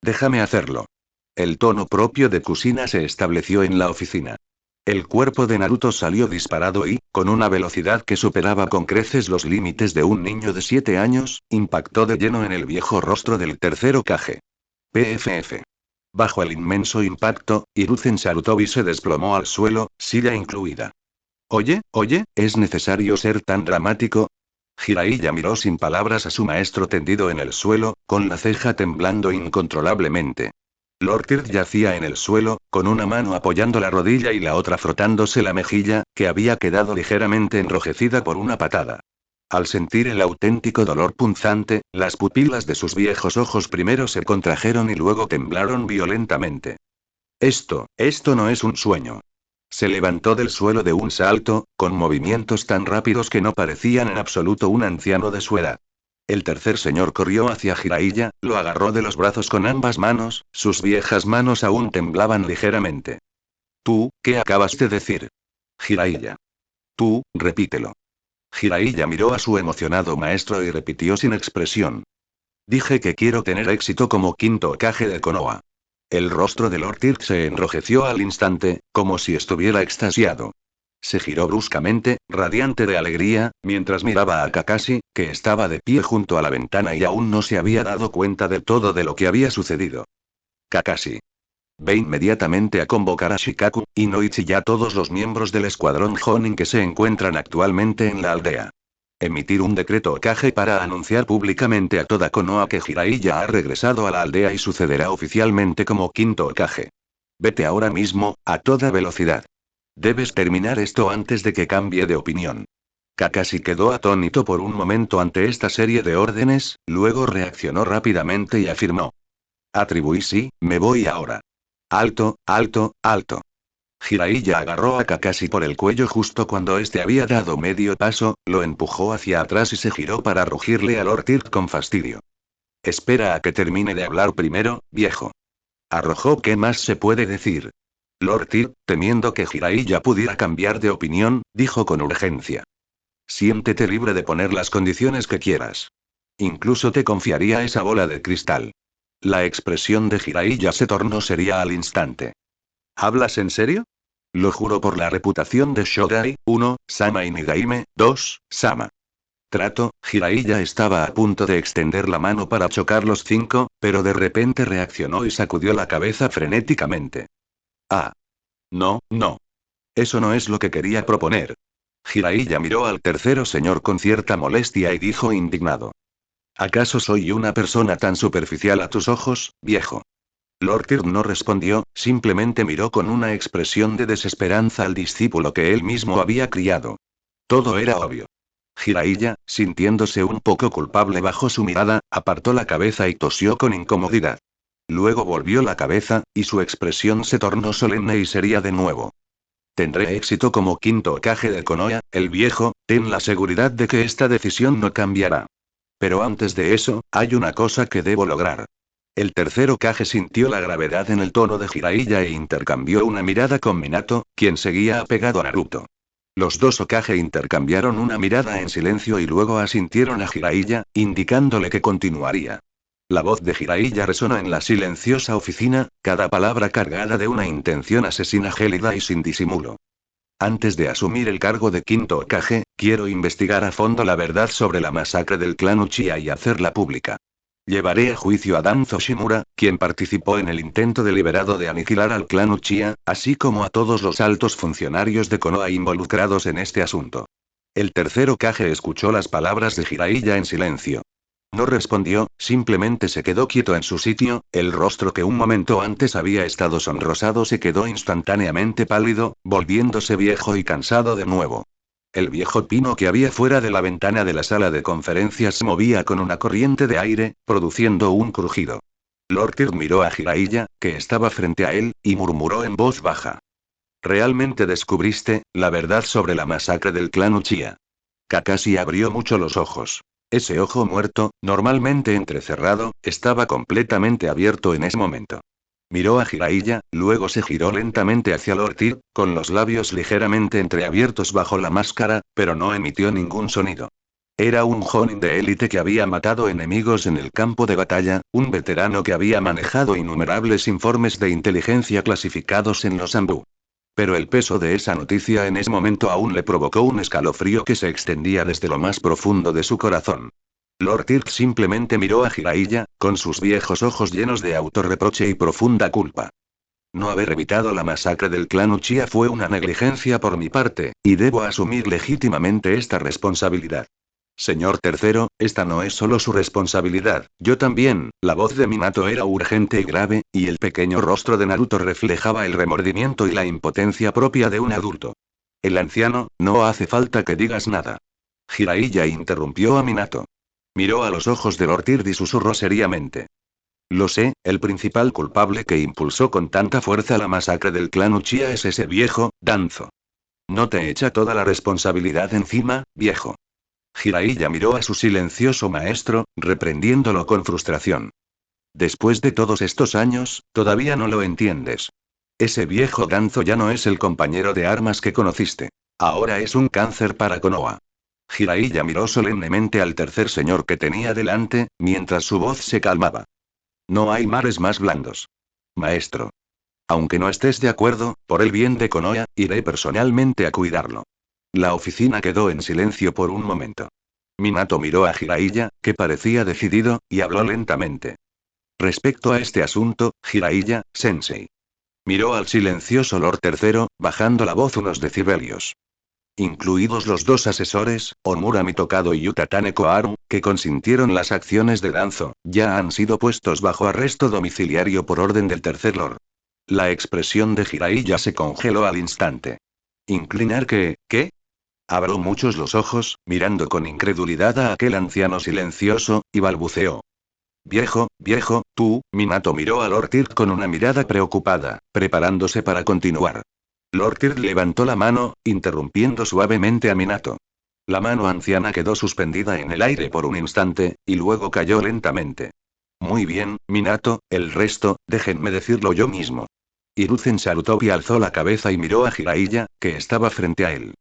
Déjame hacerlo. El tono propio de Kusina se estableció en la oficina. El cuerpo de Naruto salió disparado y, con una velocidad que superaba con creces los límites de un niño de 7 años, impactó de lleno en el viejo rostro del tercer Hokage. PFF. Bajo el inmenso impacto, Hiruzen Sarutobi se desplomó al suelo, silla incluida. Oye, oye, ¿es necesario ser tan dramático? Jiraiya miró sin palabras a su maestro tendido en el suelo, con la ceja temblando incontrolablemente. Lord Kirk yacía en el suelo, con una mano apoyando la rodilla y la otra frotándose la mejilla, que había quedado ligeramente enrojecida por una patada. Al sentir el auténtico dolor punzante, las pupilas de sus viejos ojos primero se contrajeron y luego temblaron violentamente. Esto no es un sueño. Se levantó del suelo de un salto, con movimientos tan rápidos que no parecían en absoluto un anciano de su edad. El tercer señor corrió hacia Jiraiya, lo agarró de los brazos con ambas manos, sus viejas manos aún temblaban ligeramente. Tú, ¿qué acabas de decir? Jiraiya. Tú, repítelo. Jiraiya miró a su emocionado maestro y repitió sin expresión. Dije que quiero tener éxito como quinto Hokage de Konoha. El rostro de Lord Kirk se enrojeció al instante, como si estuviera extasiado. Se giró bruscamente, radiante de alegría, mientras miraba a Kakashi, que estaba de pie junto a la ventana y aún no se había dado cuenta de todo de lo que había sucedido. Kakashi. Ve inmediatamente a convocar a Shikaku, Inoichi y a todos los miembros del escuadrón Jonin que se encuentran actualmente en la aldea. Emitir un decreto Hokage para anunciar públicamente a toda Konoha que Jiraiya ha regresado a la aldea y sucederá oficialmente como quinto Hokage. Vete ahora mismo, a toda velocidad. Debes terminar esto antes de que cambie de opinión. Kakashi quedó atónito por un momento ante esta serie de órdenes, luego reaccionó rápidamente y afirmó. Atribuí sí, me voy ahora. Alto, alto, alto. Jiraiya agarró a Kakashi por el cuello justo cuando este había dado medio paso, lo empujó hacia atrás y se giró para rugirle a Lord Kirk con fastidio. Espera a que termine de hablar primero, viejo. Arrojó. ¿Qué más se puede decir? Lord Kirk, temiendo que Jiraiya pudiera cambiar de opinión, dijo con urgencia. Siéntete libre de poner las condiciones que quieras. Incluso te confiaría esa bola de cristal. La expresión de Jiraiya se tornó seria al instante. ¿Hablas en serio? Lo juro por la reputación de Shogai, 1, Sama y Nigaime, 2, Sama. Trato. Jiraiya estaba a punto de extender la mano para chocar los 5, pero de repente reaccionó y sacudió la cabeza frenéticamente. Ah. No, no. Eso no es lo que quería proponer. Jiraiya miró al tercero señor con cierta molestia y dijo indignado. ¿Acaso soy una persona tan superficial a tus ojos, viejo? Lord Kirk no respondió, simplemente miró con una expresión de desesperanza al discípulo que él mismo había criado. Todo era obvio. Jiraiya, sintiéndose un poco culpable bajo su mirada, apartó la cabeza y tosió con incomodidad. Luego volvió la cabeza, y su expresión se tornó solemne y seria de nuevo. Tendré éxito como quinto Hokage de Konoha, el viejo, ten la seguridad de que esta decisión no cambiará. Pero antes de eso, hay una cosa que debo lograr. El tercer Hokage sintió la gravedad en el tono de Jiraiya e intercambió una mirada con Minato, quien seguía apegado a Naruto. Los dos Hokage intercambiaron una mirada en silencio y luego asintieron a Jiraiya, indicándole que continuaría. La voz de Jiraiya resonó en la silenciosa oficina, cada palabra cargada de una intención asesina gélida y sin disimulo. Antes de asumir el cargo de quinto Hokage, quiero investigar a fondo la verdad sobre la masacre del clan Uchiha y hacerla pública. Llevaré a juicio a Danzo Shimura, quien participó en el intento deliberado de aniquilar al clan Uchiha, así como a todos los altos funcionarios de Konoha involucrados en este asunto. El tercer Hokage escuchó las palabras de Jiraiya en silencio. No respondió, simplemente se quedó quieto en su sitio, el rostro que un momento antes había estado sonrosado se quedó instantáneamente pálido, volviéndose viejo y cansado de nuevo. El viejo pino que había fuera de la ventana de la sala de conferencias se movía con una corriente de aire, produciendo un crujido. Lord Kirk miró a Jiraiya, que estaba frente a él, y murmuró en voz baja. ¿Realmente descubriste la verdad sobre la masacre del clan Uchiha? Kakashi abrió mucho los ojos. Ese ojo muerto, normalmente entrecerrado, estaba completamente abierto en ese momento. Miró a Jiraiya, luego se giró lentamente hacia Lord Kirk, con los labios ligeramente entreabiertos bajo la máscara, pero no emitió ningún sonido. Era un Jonin de élite que había matado enemigos en el campo de batalla, un veterano que había manejado innumerables informes de inteligencia clasificados en los Ambu. Pero el peso de esa noticia en ese momento aún le provocó un escalofrío que se extendía desde lo más profundo de su corazón. Lord Tirk simplemente miró a Jiraiya, con sus viejos ojos llenos de autorreproche y profunda culpa. No haber evitado la masacre del clan Uchiha fue una negligencia por mi parte, y debo asumir legítimamente esta responsabilidad. Señor tercero, esta no es solo su responsabilidad, yo también. La voz de Minato era urgente y grave, y el pequeño rostro de Naruto reflejaba el remordimiento y la impotencia propia de un adulto. El anciano, no hace falta que digas nada. Jiraiya interrumpió a Minato. Miró a los ojos de Lord Tirk y susurró seriamente. Lo sé, el principal culpable que impulsó con tanta fuerza la masacre del clan Uchiha es ese viejo, Danzo. No te echa toda la responsabilidad encima, viejo. Jiraiya miró a su silencioso maestro, reprendiéndolo con frustración. Después de todos estos años, todavía no lo entiendes. Ese viejo Danzo ya no es el compañero de armas que conociste. Ahora es un cáncer para Konoha. Jiraiya miró solemnemente al tercer señor que tenía delante, mientras su voz se calmaba. No hay mares más blandos. Maestro. Aunque no estés de acuerdo, por el bien de Konoha, iré personalmente a cuidarlo. La oficina quedó en silencio por un momento. Minato miró a Jiraiya, que parecía decidido, y habló lentamente. Respecto a este asunto, Jiraiya, sensei. Miró al silencioso Lord Tercero, bajando la voz unos decibelios. Incluidos los dos asesores, Omura Mitokado y Utatane Koharu, que consintieron las acciones de Danzo, ya han sido puestos bajo arresto domiciliario por orden del tercer Lord. La expresión de Jiraiya se congeló al instante. ¿Inclinar qué? ¿Qué? Abrió muchos los ojos, mirando con incredulidad a aquel anciano silencioso, y balbuceó. Viejo, tú. Minato miró a Lord Tirk con una mirada preocupada, preparándose para continuar. Lord Tirk levantó la mano, interrumpiendo suavemente a Minato. La mano anciana quedó suspendida en el aire por un instante, y luego cayó lentamente. Muy bien, Minato, el resto, déjenme decirlo yo mismo. Hiruzen Sarutobi alzó la cabeza y miró a Jiraiya, que estaba frente a él.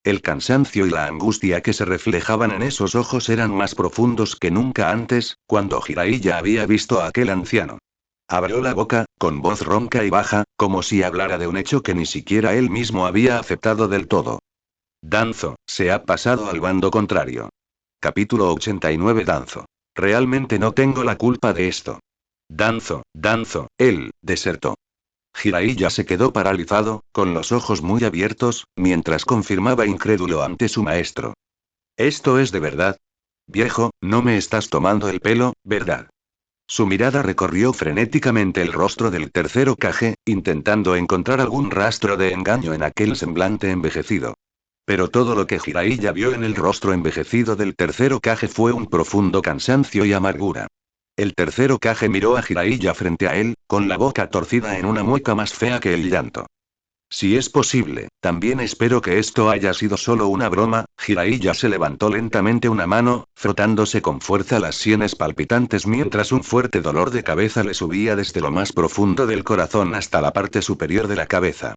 El cansancio y la angustia que se reflejaban en esos ojos eran más profundos que nunca antes, cuando Jiraiya había visto a aquel anciano. Abrió la boca, con voz ronca y baja, como si hablara de un hecho que ni siquiera él mismo había aceptado del todo. Danzo, se ha pasado al bando contrario. Capítulo 89. Danzo. Realmente no tengo la culpa de esto. Danzo, él, desertó. Jiraiya se quedó paralizado, con los ojos muy abiertos, mientras confirmaba incrédulo ante su maestro. ¿Esto es de verdad? Viejo, no me estás tomando el pelo, ¿verdad? Su mirada recorrió frenéticamente el rostro del tercer Hokage, intentando encontrar algún rastro de engaño en aquel semblante envejecido. Pero todo lo que Jiraiya vio en el rostro envejecido del tercer Hokage fue un profundo cansancio y amargura. El tercer Hokage miró a Jiraiya frente a él, con la boca torcida en una mueca más fea que el llanto. Si es posible, también espero que esto haya sido solo una broma. Jiraiya se levantó lentamente una mano, frotándose con fuerza las sienes palpitantes mientras un fuerte dolor de cabeza le subía desde lo más profundo del corazón hasta la parte superior de la cabeza.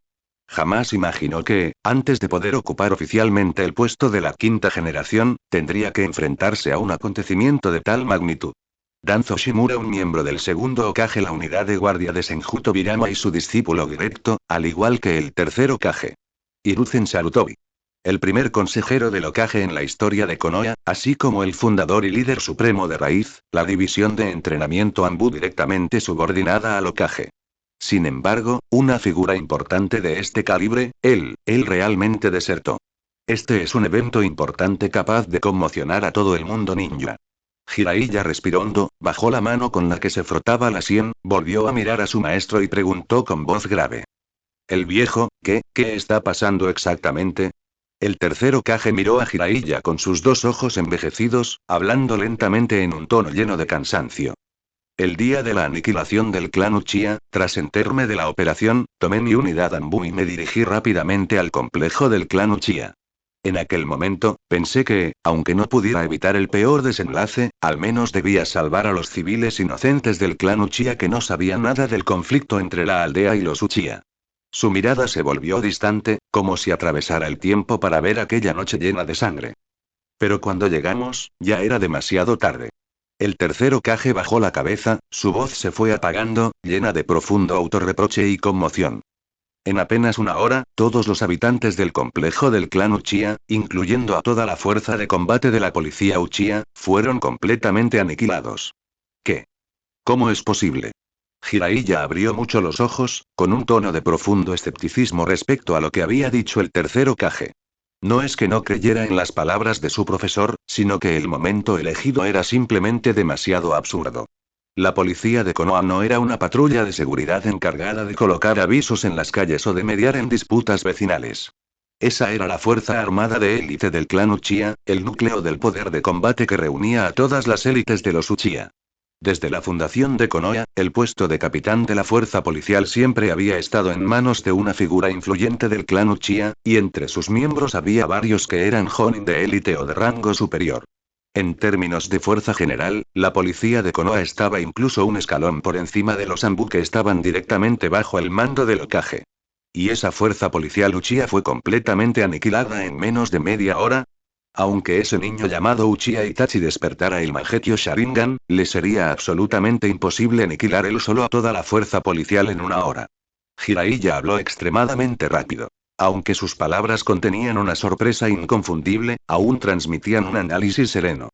Jamás imaginó que, antes de poder ocupar oficialmente el puesto de la quinta generación, tendría que enfrentarse a un acontecimiento de tal magnitud. Danzo Shimura, un miembro del segundo Hokage, la unidad de guardia de Senju Tobirama y su discípulo directo, al igual que el tercer Hokage. Hiruzen Sarutobi. El primer consejero del Hokage en la historia de Konoha, así como el fundador y líder supremo de Raíz, la división de entrenamiento Anbu directamente subordinada al Hokage. Sin embargo, una figura importante de este calibre, él realmente desertó. Este es un evento importante capaz de conmocionar a todo el mundo ninja. Jiraiya respiró hondo, bajó la mano con la que se frotaba la sien, volvió a mirar a su maestro y preguntó con voz grave. El viejo, ¿qué está pasando exactamente? El tercer Hokage miró a Jiraiya con sus dos ojos envejecidos, hablando lentamente en un tono lleno de cansancio. El día de la aniquilación del clan Uchiha, tras enterarme de la operación, tomé mi unidad Anbu y me dirigí rápidamente al complejo del clan Uchiha. En aquel momento, pensé que, aunque no pudiera evitar el peor desenlace, al menos debía salvar a los civiles inocentes del clan Uchiha que no sabían nada del conflicto entre la aldea y los Uchiha. Su mirada se volvió distante, como si atravesara el tiempo para ver aquella noche llena de sangre. Pero cuando llegamos, ya era demasiado tarde. El tercer Hokage bajó la cabeza, su voz se fue apagando, llena de profundo autorreproche y conmoción. En apenas una hora, todos los habitantes del complejo del clan Uchiha, incluyendo a toda la fuerza de combate de la policía Uchiha, fueron completamente aniquilados. ¿Qué? ¿Cómo es posible? Jiraiya abrió mucho los ojos, con un tono de profundo escepticismo respecto a lo que había dicho el tercer Hokage. No es que no creyera en las palabras de su profesor, sino que el momento elegido era simplemente demasiado absurdo. La policía de Konoha no era una patrulla de seguridad encargada de colocar avisos en las calles o de mediar en disputas vecinales. Esa era la fuerza armada de élite del clan Uchiha, el núcleo del poder de combate que reunía a todas las élites de los Uchiha. Desde la fundación de Konoha, el puesto de capitán de la fuerza policial siempre había estado en manos de una figura influyente del clan Uchiha, y entre sus miembros había varios que eran Jonin de élite o de rango superior. En términos de fuerza general, la policía de Konoha estaba incluso un escalón por encima de los Anbu que estaban directamente bajo el mando del Hokage. ¿Y esa fuerza policial Uchiha fue completamente aniquilada en menos de media hora? Aunque ese niño llamado Uchiha Itachi despertara el Mangekyou Sharingan, le sería absolutamente imposible aniquilar él solo a toda la fuerza policial en una hora. Jiraiya habló extremadamente rápido. Aunque sus palabras contenían una sorpresa inconfundible, aún transmitían un análisis sereno.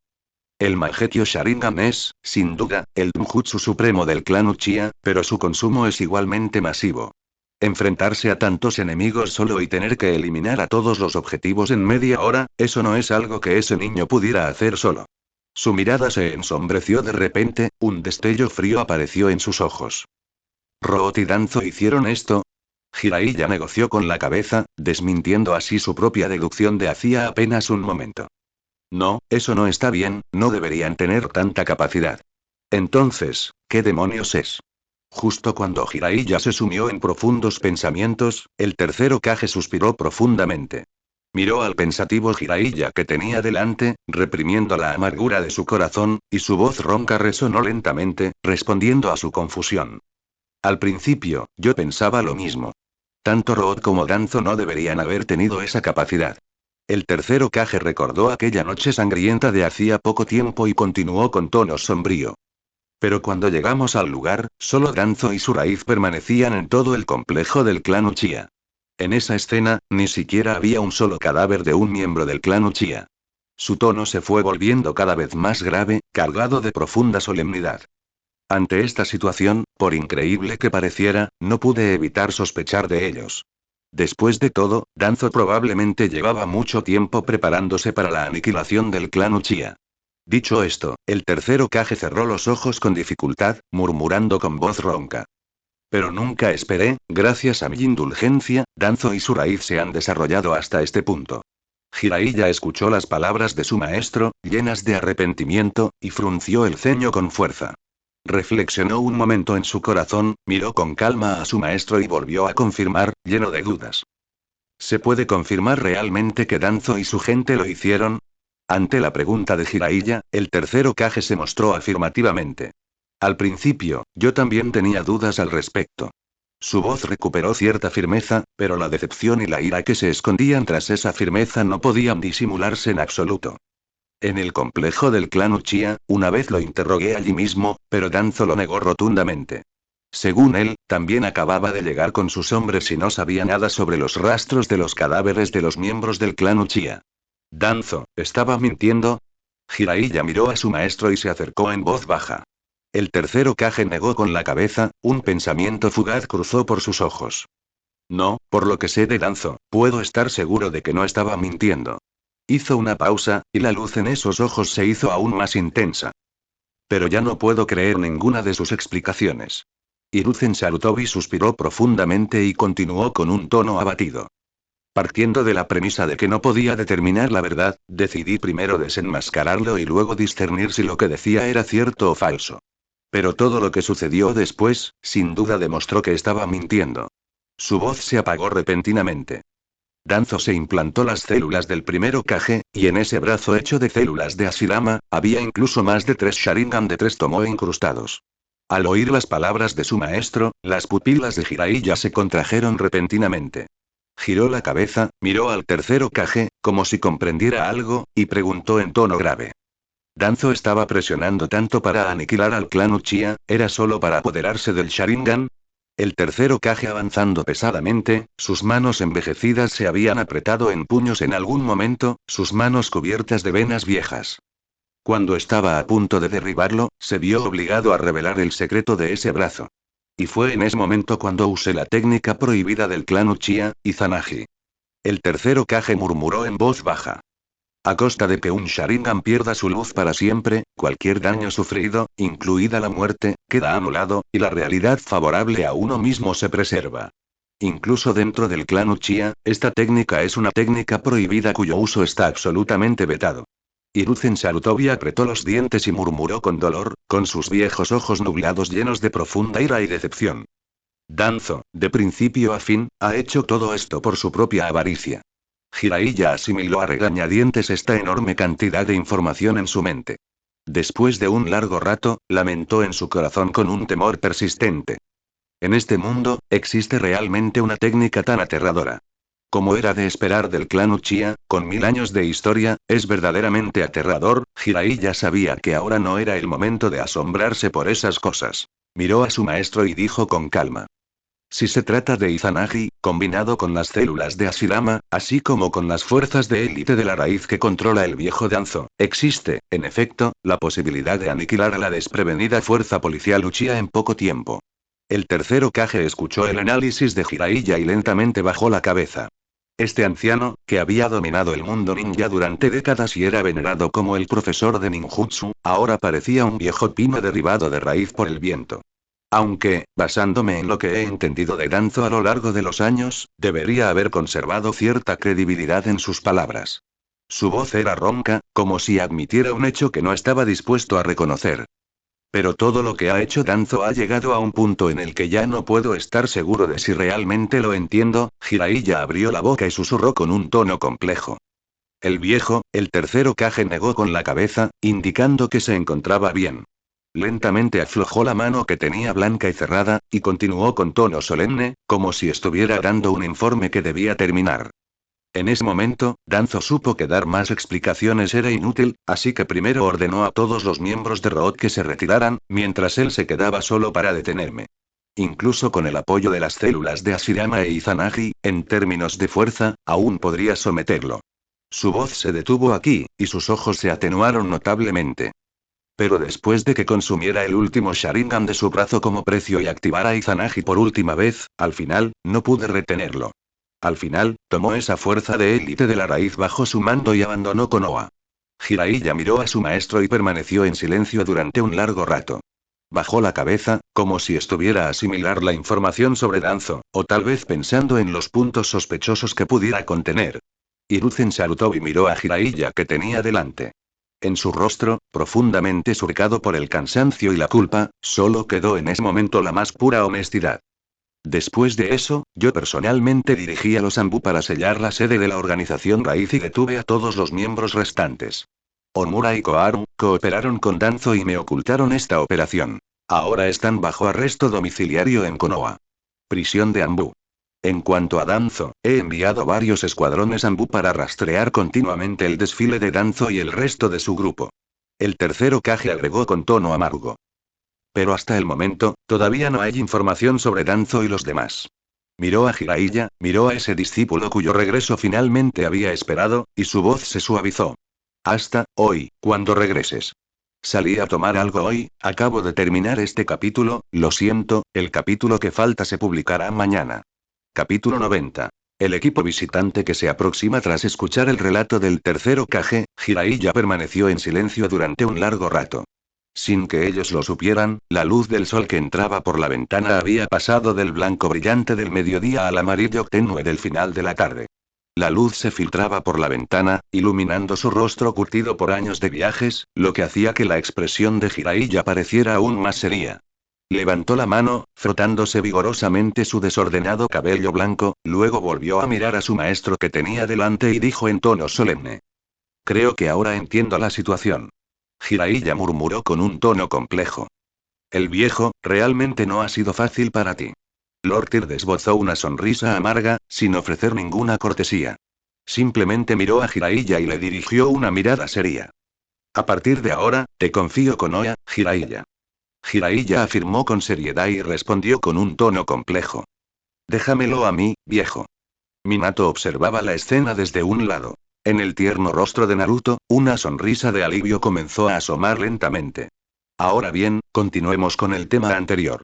El Mangekyou Sharingan es, sin duda, el Denjutsu supremo del clan Uchiha, pero su consumo es igualmente masivo. Enfrentarse a tantos enemigos solo y tener que eliminar a todos los objetivos en media hora, eso no es algo que ese niño pudiera hacer solo. Su mirada se ensombreció de repente, un destello frío apareció en sus ojos. ¿Root y Danzo hicieron esto? Jiraiya negoció con la cabeza, desmintiendo así su propia deducción de hacía apenas un momento. No, eso no está bien, no deberían tener tanta capacidad. Entonces, ¿qué demonios es? Justo cuando Jiraiya se sumió en profundos pensamientos, el tercer Hokage suspiró profundamente. Miró al pensativo Jiraiya que tenía delante, reprimiendo la amargura de su corazón, y su voz ronca resonó lentamente, respondiendo a su confusión. Al principio, yo pensaba lo mismo. Tanto Root como Danzo no deberían haber tenido esa capacidad. El tercer Hokage recordó aquella noche sangrienta de hacía poco tiempo y continuó con tono sombrío. Pero cuando llegamos al lugar, solo Danzo y su raíz permanecían en todo el complejo del clan Uchiha. En esa escena, ni siquiera había un solo cadáver de un miembro del clan Uchiha. Su tono se fue volviendo cada vez más grave, cargado de profunda solemnidad. Ante esta situación, por increíble que pareciera, no pude evitar sospechar de ellos. Después de todo, Danzo probablemente llevaba mucho tiempo preparándose para la aniquilación del clan Uchiha. Dicho esto, el tercer Hokage cerró los ojos con dificultad, murmurando con voz ronca. Pero nunca esperé, gracias a mi indulgencia, Danzo y su raíz se han desarrollado hasta este punto. Jiraiya escuchó las palabras de su maestro, llenas de arrepentimiento, y frunció el ceño con fuerza. Reflexionó un momento en su corazón, miró con calma a su maestro y volvió a confirmar, lleno de dudas. ¿Se puede confirmar realmente que Danzo y su gente lo hicieron? Ante la pregunta de Jiraiya, el tercer Hokage se mostró afirmativamente. Al principio, yo también tenía dudas al respecto. Su voz recuperó cierta firmeza, pero la decepción y la ira que se escondían tras esa firmeza no podían disimularse en absoluto. En el complejo del clan Uchiha, una vez lo interrogué allí mismo, pero Danzo lo negó rotundamente. Según él, también acababa de llegar con sus hombres y no sabía nada sobre los rastros de los cadáveres de los miembros del clan Uchiha. Danzo, ¿estaba mintiendo? Jiraiya miró a su maestro y se acercó en voz baja. El tercer Hokage negó con la cabeza, un pensamiento fugaz cruzó por sus ojos. No, por lo que sé de Danzo, puedo estar seguro de que no estaba mintiendo. Hizo una pausa, y la luz en esos ojos se hizo aún más intensa. Pero ya no puedo creer ninguna de sus explicaciones. Hiruzen Sarutobi suspiró profundamente y continuó con un tono abatido. Partiendo de la premisa de que no podía determinar la verdad, decidí primero desenmascararlo y luego discernir si lo que decía era cierto o falso. Pero todo lo que sucedió después, sin duda demostró que estaba mintiendo. Su voz se apagó repentinamente. Danzo se implantó las células del primer Hokage, y en ese brazo hecho de células de Hashirama, había incluso más de 3 Sharingan de 3 Tomoe incrustados. Al oír las palabras de su maestro, las pupilas de Jiraiya se contrajeron repentinamente. Giró la cabeza, miró al tercer Hokage, como si comprendiera algo, y preguntó en tono grave. ¿Danzo estaba presionando tanto para aniquilar al clan Uchiha, era solo para apoderarse del Sharingan? El tercer Hokage avanzando pesadamente, sus manos envejecidas se habían apretado en puños en algún momento, sus manos cubiertas de venas viejas. Cuando estaba a punto de derribarlo, se vio obligado a revelar el secreto de ese brazo. Y fue en ese momento cuando usé la técnica prohibida del clan Uchiha, Izanagi. El tercer Hokage murmuró en voz baja. A costa de que un Sharingan pierda su luz para siempre, cualquier daño sufrido, incluida la muerte, queda anulado, y la realidad favorable a uno mismo se preserva. Incluso dentro del clan Uchiha, esta técnica es una técnica prohibida cuyo uso está absolutamente vetado. Hiruzen Sarutobi apretó los dientes y murmuró con dolor, con sus viejos ojos nublados llenos de profunda ira y decepción. Danzo, de principio a fin, ha hecho todo esto por su propia avaricia. Jiraiya asimiló a regañadientes esta enorme cantidad de información en su mente. Después de un largo rato, lamentó en su corazón con un temor persistente. En este mundo, existe realmente una técnica tan aterradora. Como era de esperar del clan Uchiha, con 1000 años de historia, es verdaderamente aterrador. Jiraiya sabía que ahora no era el momento de asombrarse por esas cosas. Miró a su maestro y dijo con calma. Si se trata de Izanagi, combinado con las células de Hashirama, así como con las fuerzas de élite de la raíz que controla el viejo Danzo, existe, en efecto, la posibilidad de aniquilar a la desprevenida fuerza policial Uchiha en poco tiempo. El tercer Hokage escuchó el análisis de Jiraiya y lentamente bajó la cabeza. Este anciano, que había dominado el mundo ninja durante décadas y era venerado como el profesor de ninjutsu, ahora parecía un viejo pino derribado de raíz por el viento. Aunque, basándome en lo que he entendido de Danzo a lo largo de los años, debería haber conservado cierta credibilidad en sus palabras. Su voz era ronca, como si admitiera un hecho que no estaba dispuesto a reconocer. Pero todo lo que ha hecho Danzo ha llegado a un punto en el que ya no puedo estar seguro de si realmente lo entiendo. Jiraiya abrió la boca y susurró con un tono complejo. El viejo, el tercer Hokage negó con la cabeza, indicando que se encontraba bien. Lentamente aflojó la mano que tenía blanca y cerrada, y continuó con tono solemne, como si estuviera dando un informe que debía terminar. En ese momento, Danzo supo que dar más explicaciones era inútil, así que primero ordenó a todos los miembros de Root que se retiraran, mientras él se quedaba solo para detenerme. Incluso con el apoyo de las células de Hashirama e Izanagi, en términos de fuerza, aún podría someterlo. Su voz se detuvo aquí, y sus ojos se atenuaron notablemente. Pero después de que consumiera el último Sharingan de su brazo como precio y activara Izanagi por última vez, al final, no pude retenerlo. Al final, tomó esa fuerza de élite de la raíz bajo su mando y abandonó Konoha. Jiraiya miró a su maestro y permaneció en silencio durante un largo rato. Bajó la cabeza, como si estuviera a asimilar la información sobre Danzo, o tal vez pensando en los puntos sospechosos que pudiera contener. Hiruzen Sarutobi miró a Jiraiya que tenía delante. En su rostro, profundamente surcado por el cansancio y la culpa, solo quedó en ese momento la más pura honestidad. Después de eso, yo personalmente dirigí a los Anbu para sellar la sede de la organización raíz y detuve a todos los miembros restantes. Omura y Koharu cooperaron con Danzo y me ocultaron esta operación. Ahora están bajo arresto domiciliario en Konoha. Prisión de Anbu. En cuanto a Danzo, he enviado varios escuadrones Anbu para rastrear continuamente el desfile de Danzo y el resto de su grupo. El tercer Hokage agregó con tono amargo. Pero hasta el momento, todavía no hay información sobre Danzo y los demás. Miró a Jiraiya, miró a ese discípulo cuyo regreso finalmente había esperado, y su voz se suavizó. Hasta hoy, cuando regreses. Salí a tomar algo hoy, acabo de terminar este capítulo, lo siento, el capítulo que falta se publicará mañana. Capítulo 90. El equipo visitante que se aproxima tras escuchar el relato del tercer Hokage, Jiraiya permaneció en silencio durante un largo rato. Sin que ellos lo supieran, la luz del sol que entraba por la ventana había pasado del blanco brillante del mediodía al amarillo tenue del final de la tarde. La luz se filtraba por la ventana, iluminando su rostro curtido por años de viajes, lo que hacía que la expresión de Jiraiya pareciera aún más seria. Levantó la mano, frotándose vigorosamente su desordenado cabello blanco, luego volvió a mirar a su maestro que tenía delante y dijo en tono solemne. Creo que ahora entiendo la situación. Jiraiya murmuró con un tono complejo. El viejo, realmente no ha sido fácil para ti. Lord Tyr esbozó una sonrisa amarga, sin ofrecer ninguna cortesía. Simplemente miró a Jiraiya y le dirigió una mirada seria. A partir de ahora, te confío Konoha, Jiraiya. Jiraiya afirmó con seriedad y respondió con un tono complejo. Déjamelo a mí, viejo. Minato observaba la escena desde un lado. En el tierno rostro de Naruto, una sonrisa de alivio comenzó a asomar lentamente. Ahora bien, continuemos con el tema anterior.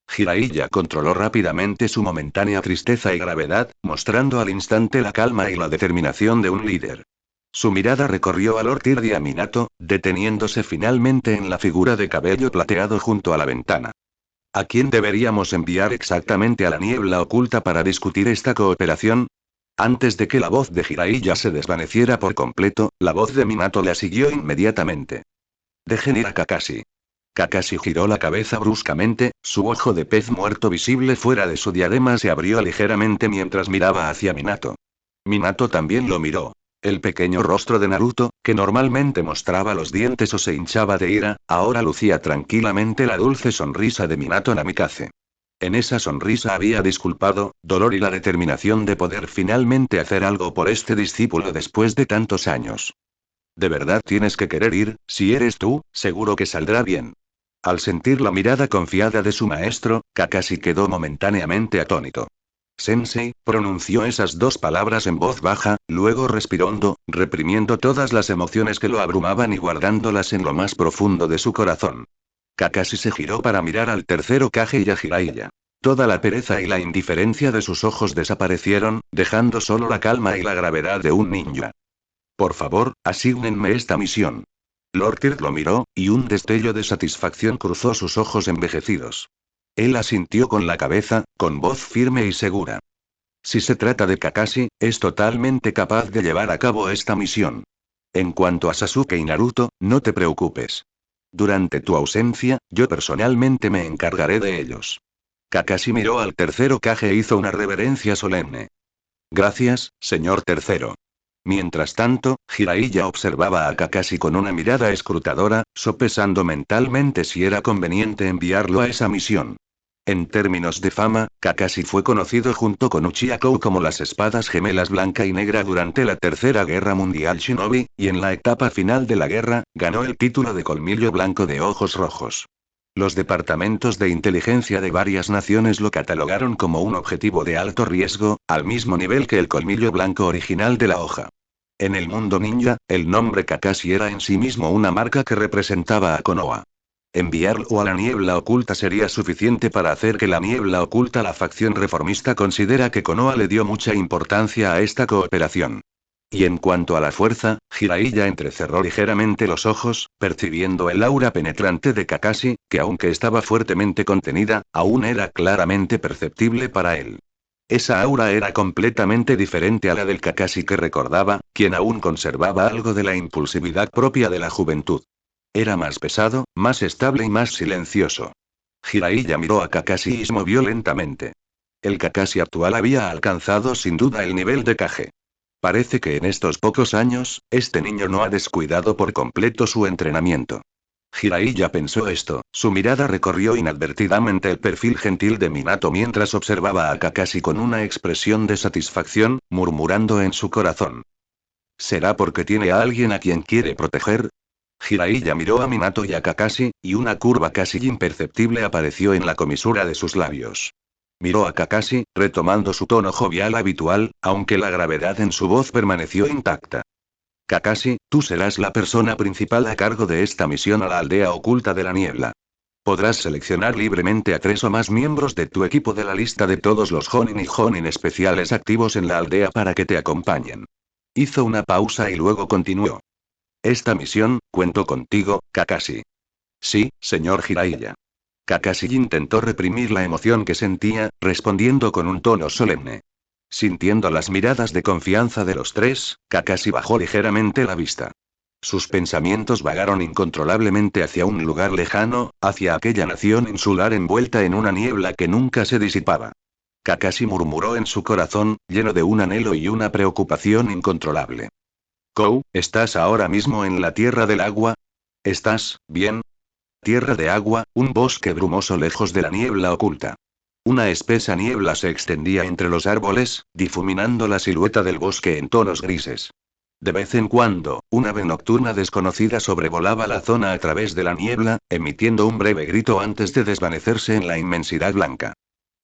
Jiraiya controló rápidamente su momentánea tristeza y gravedad, mostrando al instante la calma y la determinación de un líder. Su mirada recorrió a Lord Tyr y a Minato, deteniéndose finalmente en la figura de cabello plateado junto a la ventana. ¿A quién deberíamos enviar exactamente a la niebla oculta para discutir esta cooperación? Antes de que la voz de Jiraiya se desvaneciera por completo, la voz de Minato la siguió inmediatamente. Dejen ir a Kakashi. Kakashi giró la cabeza bruscamente, su ojo de pez muerto visible fuera de su diadema se abrió ligeramente mientras miraba hacia Minato. Minato también lo miró. El pequeño rostro de Naruto, que normalmente mostraba los dientes o se hinchaba de ira, ahora lucía tranquilamente la dulce sonrisa de Minato Namikaze. En esa sonrisa había disculpado, dolor y la determinación de poder finalmente hacer algo por este discípulo después de tantos años. ¿De verdad tienes que querer ir? Si eres tú, seguro que saldrá bien. Al sentir la mirada confiada de su maestro, Kakashi quedó momentáneamente atónito. Sensei, pronunció esas dos palabras en voz baja, luego respiró hondo, reprimiendo todas las emociones que lo abrumaban y guardándolas en lo más profundo de su corazón. Kakashi se giró para mirar al tercer Hokage y a Jiraiya. Toda la pereza y la indiferencia de sus ojos desaparecieron, dejando solo la calma y la gravedad de un ninja. Por favor, asígnenme esta misión. Lord Tyr lo miró, y un destello de satisfacción cruzó sus ojos envejecidos. Él asintió con la cabeza, con voz firme y segura. Si se trata de Kakashi, es totalmente capaz de llevar a cabo esta misión. En cuanto a Sasuke y Naruto, no te preocupes. Durante tu ausencia, yo personalmente me encargaré de ellos. Kakashi miró al tercer Hokage e hizo una reverencia solemne. Gracias, señor tercero. Mientras tanto, Jiraiya observaba a Kakashi con una mirada escrutadora, sopesando mentalmente si era conveniente enviarlo a esa misión. En términos de fama, Kakashi fue conocido junto con Uchiha Kou como las espadas gemelas blanca y negra durante la Tercera Guerra Mundial Shinobi, y en la etapa final de la guerra, ganó el título de colmillo blanco de ojos rojos. Los departamentos de inteligencia de varias naciones lo catalogaron como un objetivo de alto riesgo, al mismo nivel que el colmillo blanco original de la hoja. En el mundo ninja, el nombre Kakashi era en sí mismo una marca que representaba a Konoha. Enviarlo a la niebla oculta sería suficiente para hacer que la niebla oculta, la facción reformista, considera que Konoha le dio mucha importancia a esta cooperación. Y en cuanto a la fuerza, Jiraiya entrecerró ligeramente los ojos, percibiendo el aura penetrante de Kakashi, que aunque estaba fuertemente contenida, aún era claramente perceptible para él. Esa aura era completamente diferente a la del Kakashi que recordaba, quien aún conservaba algo de la impulsividad propia de la juventud. Era más pesado, más estable y más silencioso. Jiraiya miró a Kakashi y se movió lentamente. El Kakashi actual había alcanzado sin duda el nivel de Kage. Parece que en estos pocos años, este niño no ha descuidado por completo su entrenamiento. Jiraiya pensó esto, su mirada recorrió inadvertidamente el perfil gentil de Minato mientras observaba a Kakashi con una expresión de satisfacción, murmurando en su corazón. ¿Será porque tiene a alguien a quien quiere proteger? Jiraiya miró a Minato y a Kakashi, y una curva casi imperceptible apareció en la comisura de sus labios. Miró a Kakashi, retomando su tono jovial habitual, aunque la gravedad en su voz permaneció intacta. Kakashi, tú serás la persona principal a cargo de esta misión a la aldea oculta de la niebla. Podrás seleccionar libremente a 3 o más miembros de tu equipo de la lista de todos los Jonin y Jonin especiales activos en la aldea para que te acompañen. Hizo una pausa y luego continuó. Esta misión, cuento contigo, Kakashi. Sí, señor Jiraiya. Kakashi intentó reprimir la emoción que sentía, respondiendo con un tono solemne. Sintiendo las miradas de confianza de los tres, Kakashi bajó ligeramente la vista. Sus pensamientos vagaron incontrolablemente hacia un lugar lejano, hacia aquella nación insular envuelta en una niebla que nunca se disipaba. Kakashi murmuró en su corazón, lleno de un anhelo y una preocupación incontrolable. Kou, ¿estás ahora mismo en la Tierra del Agua? ¿Estás bien? Tierra de agua, un bosque brumoso lejos de la niebla oculta. Una espesa niebla se extendía entre los árboles, difuminando la silueta del bosque en tonos grises. De vez en cuando, una ave nocturna desconocida sobrevolaba la zona a través de la niebla, emitiendo un breve grito antes de desvanecerse en la inmensidad blanca.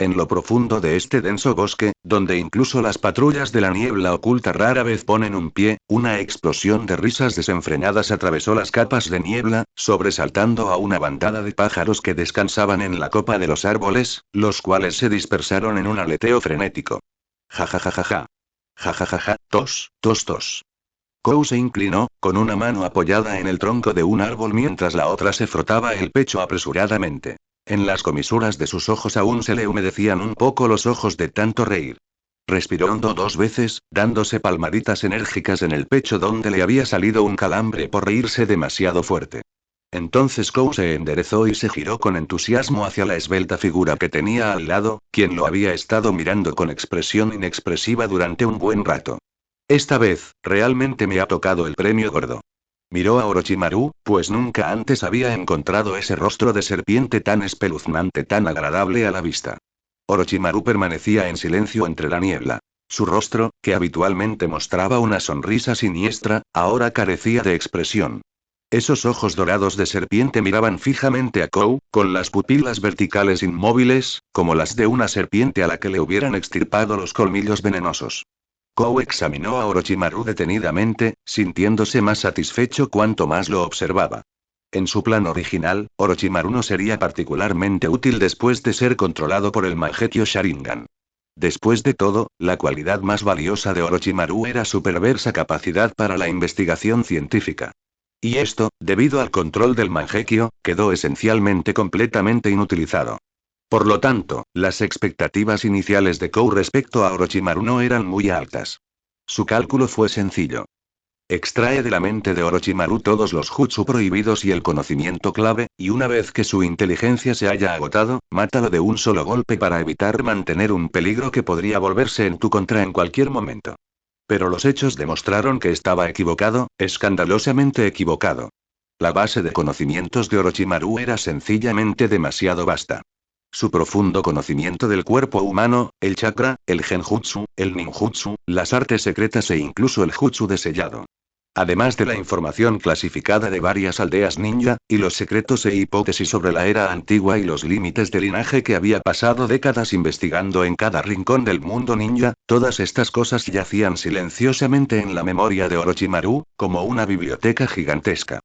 En lo profundo de este denso bosque, donde incluso las patrullas de la niebla oculta rara vez ponen un pie, una explosión de risas desenfrenadas atravesó las capas de niebla, sobresaltando a una bandada de pájaros que descansaban en la copa de los árboles, los cuales se dispersaron en un aleteo frenético. Ja ja ja ja ja. Ja ja ja ja, tos, tos tos. Kou se inclinó, con una mano apoyada en el tronco de un árbol mientras la otra se frotaba el pecho apresuradamente. En las comisuras de sus ojos aún se le humedecían un poco los ojos de tanto reír. Respiró hondo 2 veces, dándose palmaditas enérgicas en el pecho donde le había salido un calambre por reírse demasiado fuerte. Entonces Kou se enderezó y se giró con entusiasmo hacia la esbelta figura que tenía al lado, quien lo había estado mirando con expresión inexpresiva durante un buen rato. Esta vez, realmente me ha tocado el premio gordo. Miró a Orochimaru, pues nunca antes había encontrado ese rostro de serpiente tan espeluznante, tan agradable a la vista. Orochimaru permanecía en silencio entre la niebla. Su rostro, que habitualmente mostraba una sonrisa siniestra, ahora carecía de expresión. Esos ojos dorados de serpiente miraban fijamente a Kou, con las pupilas verticales inmóviles, como las de una serpiente a la que le hubieran extirpado los colmillos venenosos. Kou examinó a Orochimaru detenidamente, sintiéndose más satisfecho cuanto más lo observaba. En su plan original, Orochimaru no sería particularmente útil después de ser controlado por el Mangekyo Sharingan. Después de todo, la cualidad más valiosa de Orochimaru era su perversa capacidad para la investigación científica. Y esto, debido al control del Mangekyo, quedó esencialmente completamente inutilizado. Por lo tanto, las expectativas iniciales de Kou respecto a Orochimaru no eran muy altas. Su cálculo fue sencillo. Extrae de la mente de Orochimaru todos los jutsu prohibidos y el conocimiento clave, y una vez que su inteligencia se haya agotado, mátalo de un solo golpe para evitar mantener un peligro que podría volverse en tu contra en cualquier momento. Pero los hechos demostraron que estaba equivocado, escandalosamente equivocado. La base de conocimientos de Orochimaru era sencillamente demasiado vasta. Su profundo conocimiento del cuerpo humano, el chakra, el genjutsu, el ninjutsu, las artes secretas e incluso el jutsu de sellado. Además de la información clasificada de varias aldeas ninja, y los secretos e hipótesis sobre la era antigua y los límites de linaje que había pasado décadas investigando en cada rincón del mundo ninja, todas estas cosas yacían silenciosamente en la memoria de Orochimaru, como una biblioteca gigantesca.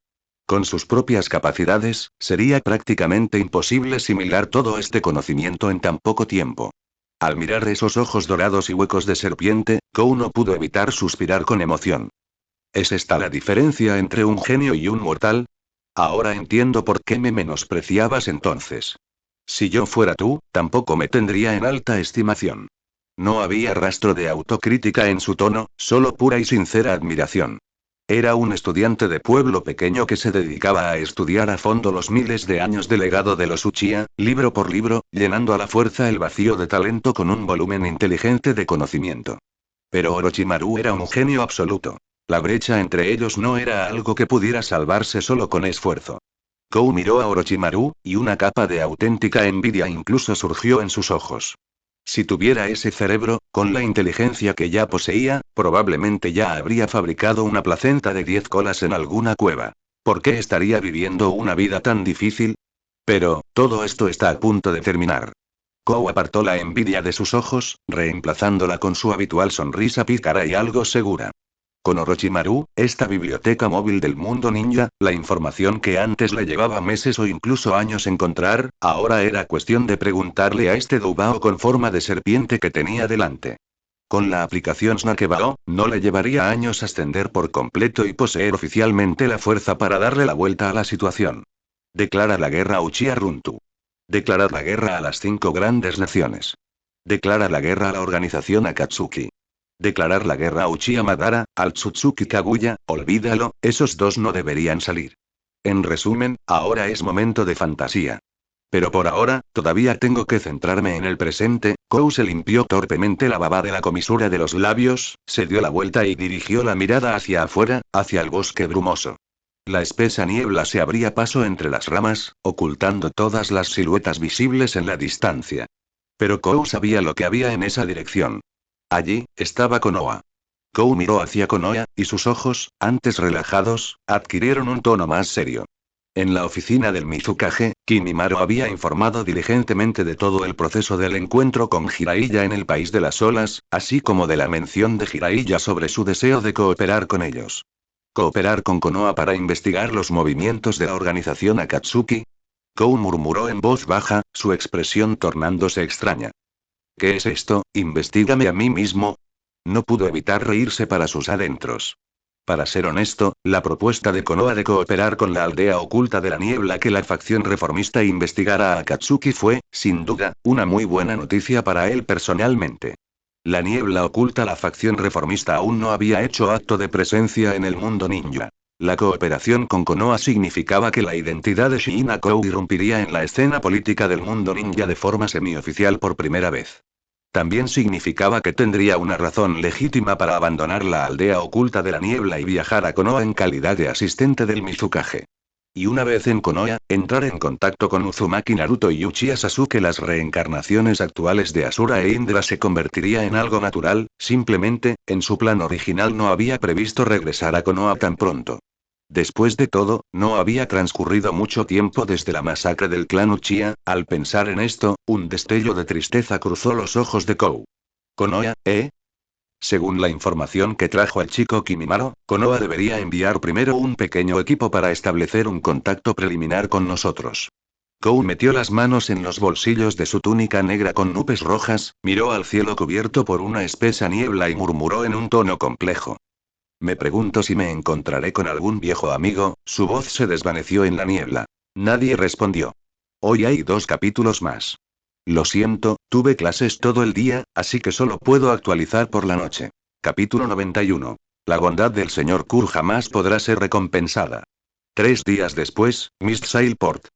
Con sus propias capacidades, sería prácticamente imposible asimilar todo este conocimiento en tan poco tiempo. Al mirar esos ojos dorados y huecos de serpiente, Kou no pudo evitar suspirar con emoción. ¿Es esta la diferencia entre un genio y un mortal? Ahora entiendo por qué me menospreciabas entonces. Si yo fuera tú, tampoco me tendría en alta estimación. No había rastro de autocrítica en su tono, solo pura y sincera admiración. Era un estudiante de pueblo pequeño que se dedicaba a estudiar a fondo los miles de años de legado de los Uchiha, libro por libro, llenando a la fuerza el vacío de talento con un volumen inteligente de conocimiento. Pero Orochimaru era un genio absoluto. La brecha entre ellos no era algo que pudiera salvarse solo con esfuerzo. Kou miró a Orochimaru, y una capa de auténtica envidia incluso surgió en sus ojos. Si tuviera ese cerebro, con la inteligencia que ya poseía, probablemente ya habría fabricado una placenta de 10 colas en alguna cueva. ¿Por qué estaría viviendo una vida tan difícil? Pero, todo esto está a punto de terminar. Kou apartó la envidia de sus ojos, reemplazándola con su habitual sonrisa pícara y algo segura. Con Orochimaru, esta biblioteca móvil del mundo ninja, la información que antes le llevaba meses o incluso años encontrar, ahora era cuestión de preguntarle a este Doubao con forma de serpiente que tenía delante. Con la aplicación Snakebao, no le llevaría años ascender por completo y poseer oficialmente la fuerza para darle la vuelta a la situación. Declara la guerra a Uchiha Runtu. Declarar la guerra a las 5 grandes naciones. Declara la guerra a la organización Akatsuki. Declarar la guerra a Uchiha Madara, al Tsutsuki Kaguya, olvídalo, esos dos no deberían salir. En resumen, ahora es momento de fantasía. Pero por ahora, todavía tengo que centrarme en el presente. Kou se limpió torpemente la baba de la comisura de los labios, se dio la vuelta y dirigió la mirada hacia afuera, hacia el bosque brumoso. La espesa niebla se abría paso entre las ramas, ocultando todas las siluetas visibles en la distancia. Pero Kou sabía lo que había en esa dirección. Allí, estaba Konoha. Kou miró hacia Konoha, y sus ojos, antes relajados, adquirieron un tono más serio. En la oficina del Mizukage, Kimimaro había informado diligentemente de todo el proceso del encuentro con Jiraiya en el País de las Olas, así como de la mención de Jiraiya sobre su deseo de cooperar con ellos. ¿Cooperar con Konoha para investigar los movimientos de la organización Akatsuki? Kou murmuró en voz baja, su expresión tornándose extraña. ¿Qué es esto? ¿Investígame a mí mismo? No pudo evitar reírse para sus adentros. Para ser honesto, la propuesta de Konoha de cooperar con la aldea oculta de la niebla que la facción reformista investigara a Akatsuki fue, sin duda, una muy buena noticia para él personalmente. La niebla oculta, la facción reformista aún no había hecho acto de presencia en el mundo ninja. La cooperación con Konoha significaba que la identidad de Shiina Kou irrumpiría en la escena política del mundo ninja de forma semioficial por primera vez. También significaba que tendría una razón legítima para abandonar la aldea oculta de la niebla y viajar a Konoha en calidad de asistente del Mizukage. Y una vez en Konoha, entrar en contacto con Uzumaki Naruto y Uchiha Sasuke. Las reencarnaciones actuales de Asura e Indra se convertiría en algo natural, simplemente, en su plan original no había previsto regresar a Konoha tan pronto. Después de todo, no había transcurrido mucho tiempo desde la masacre del clan Uchiha. Al pensar en esto, un destello de tristeza cruzó los ojos de Kou. ¿Konoha, eh? Según la información que trajo el chico Kimimaro, Konoha debería enviar primero un pequeño equipo para establecer un contacto preliminar con nosotros. Kou metió las manos en los bolsillos de su túnica negra con nubes rojas, miró al cielo cubierto por una espesa niebla y murmuró en un tono complejo. Me pregunto si me encontraré con algún viejo amigo. Su voz se desvaneció en la niebla. Nadie respondió. Hoy hay 2 capítulos más. Lo siento, tuve clases todo el día, así que solo puedo actualizar por la noche. Capítulo 91. La bondad del señor Kur jamás podrá ser recompensada. 3 días después, Mistsail Port.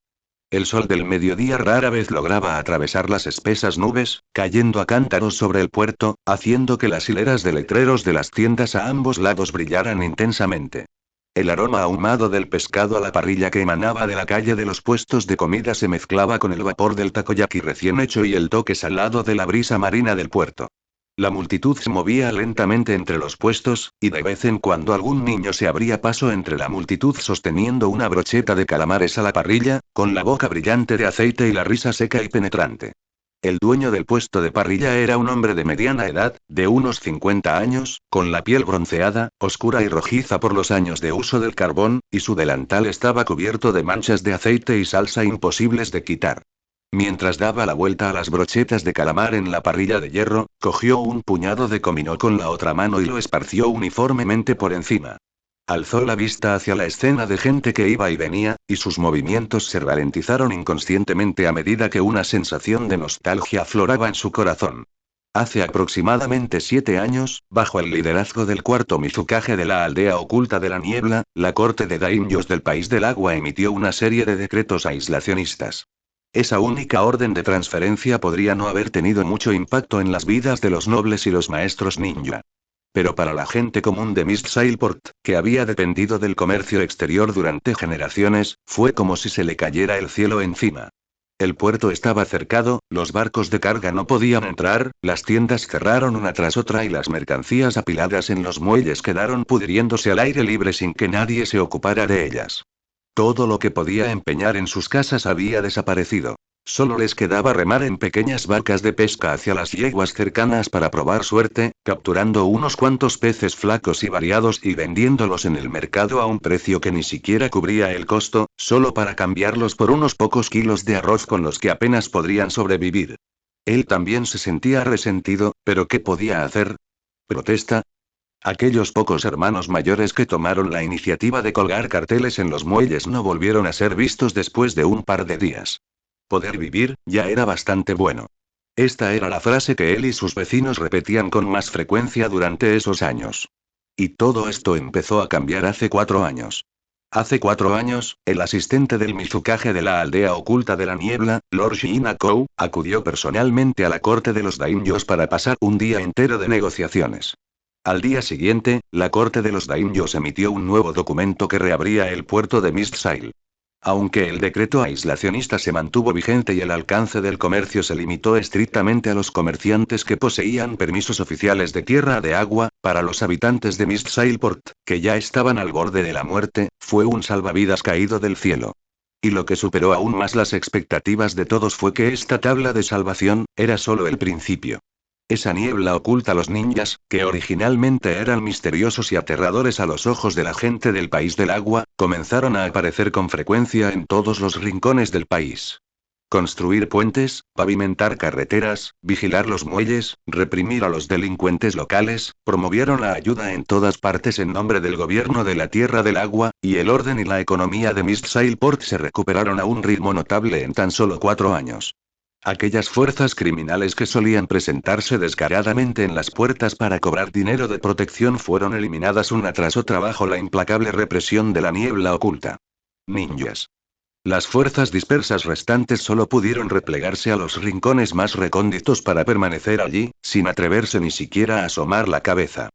El sol del mediodía rara vez lograba atravesar las espesas nubes, cayendo a cántaros sobre el puerto, haciendo que las hileras de letreros de las tiendas a ambos lados brillaran intensamente. El aroma ahumado del pescado a la parrilla que emanaba de la calle de los puestos de comida se mezclaba con el vapor del takoyaki recién hecho y el toque salado de la brisa marina del puerto. La multitud se movía lentamente entre los puestos, y de vez en cuando algún niño se abría paso entre la multitud sosteniendo una brocheta de calamares a la parrilla, con la boca brillante de aceite y la risa seca y penetrante. El dueño del puesto de parrilla era un hombre de mediana edad, de unos 50 años, con la piel bronceada, oscura y rojiza por los años de uso del carbón, y su delantal estaba cubierto de manchas de aceite y salsa imposibles de quitar. Mientras daba la vuelta a las brochetas de calamar en la parrilla de hierro, cogió un puñado de comino con la otra mano y lo esparció uniformemente por encima. Alzó la vista hacia la escena de gente que iba y venía, y sus movimientos se ralentizaron inconscientemente a medida que una sensación de nostalgia afloraba en su corazón. Hace aproximadamente 7 años, bajo el liderazgo del cuarto Mizukage de la aldea oculta de la niebla, la corte de daimyos del país del agua emitió una serie de decretos aislacionistas. Esa única orden de transferencia podría no haber tenido mucho impacto en las vidas de los nobles y los maestros ninja. Pero para la gente común de Mistsailport, que había dependido del comercio exterior durante generaciones, fue como si se le cayera el cielo encima. El puerto estaba cercado, los barcos de carga no podían entrar, las tiendas cerraron una tras otra y las mercancías apiladas en los muelles quedaron pudriéndose al aire libre sin que nadie se ocupara de ellas. Todo lo que podía empeñar en sus casas había desaparecido. Solo les quedaba remar en pequeñas barcas de pesca hacia las yeguas cercanas para probar suerte, capturando unos cuantos peces flacos y variados y vendiéndolos en el mercado a un precio que ni siquiera cubría el costo, solo para cambiarlos por unos pocos kilos de arroz con los que apenas podrían sobrevivir. Él también se sentía resentido, pero ¿qué podía hacer? ¿Protesta? Aquellos pocos hermanos mayores que tomaron la iniciativa de colgar carteles en los muelles no volvieron a ser vistos después de un par de días. Poder vivir, ya era bastante bueno. Esta era la frase que él y sus vecinos repetían con más frecuencia durante esos años. Y todo esto empezó a cambiar hace 4 años. Hace 4 años, el asistente del Mizukage de la aldea oculta de la niebla, Lord Shiina Kou, acudió personalmente a la corte de los daimyos para pasar un día entero de negociaciones. Al día siguiente, la corte de los daimyos emitió un nuevo documento que reabría el puerto de Mistsail. Aunque el decreto aislacionista se mantuvo vigente y el alcance del comercio se limitó estrictamente a los comerciantes que poseían permisos oficiales de tierra de agua, para los habitantes de Mistsailport, que ya estaban al borde de la muerte, fue un salvavidas caído del cielo. Y lo que superó aún más las expectativas de todos fue que esta tabla de salvación era solo el principio. Esa niebla oculta a los ninjas, que originalmente eran misteriosos y aterradores a los ojos de la gente del país del agua, comenzaron a aparecer con frecuencia en todos los rincones del país. Construir puentes, pavimentar carreteras, vigilar los muelles, reprimir a los delincuentes locales, promovieron la ayuda en todas partes en nombre del gobierno de la Tierra del Agua, y el orden y la economía de Mistsailport se recuperaron a un ritmo notable en tan solo 4 años. Aquellas fuerzas criminales que solían presentarse descaradamente en las puertas para cobrar dinero de protección fueron eliminadas una tras otra bajo la implacable represión de la niebla oculta. Ninjas. Las fuerzas dispersas restantes solo pudieron replegarse a los rincones más recónditos para permanecer allí, sin atreverse ni siquiera a asomar la cabeza.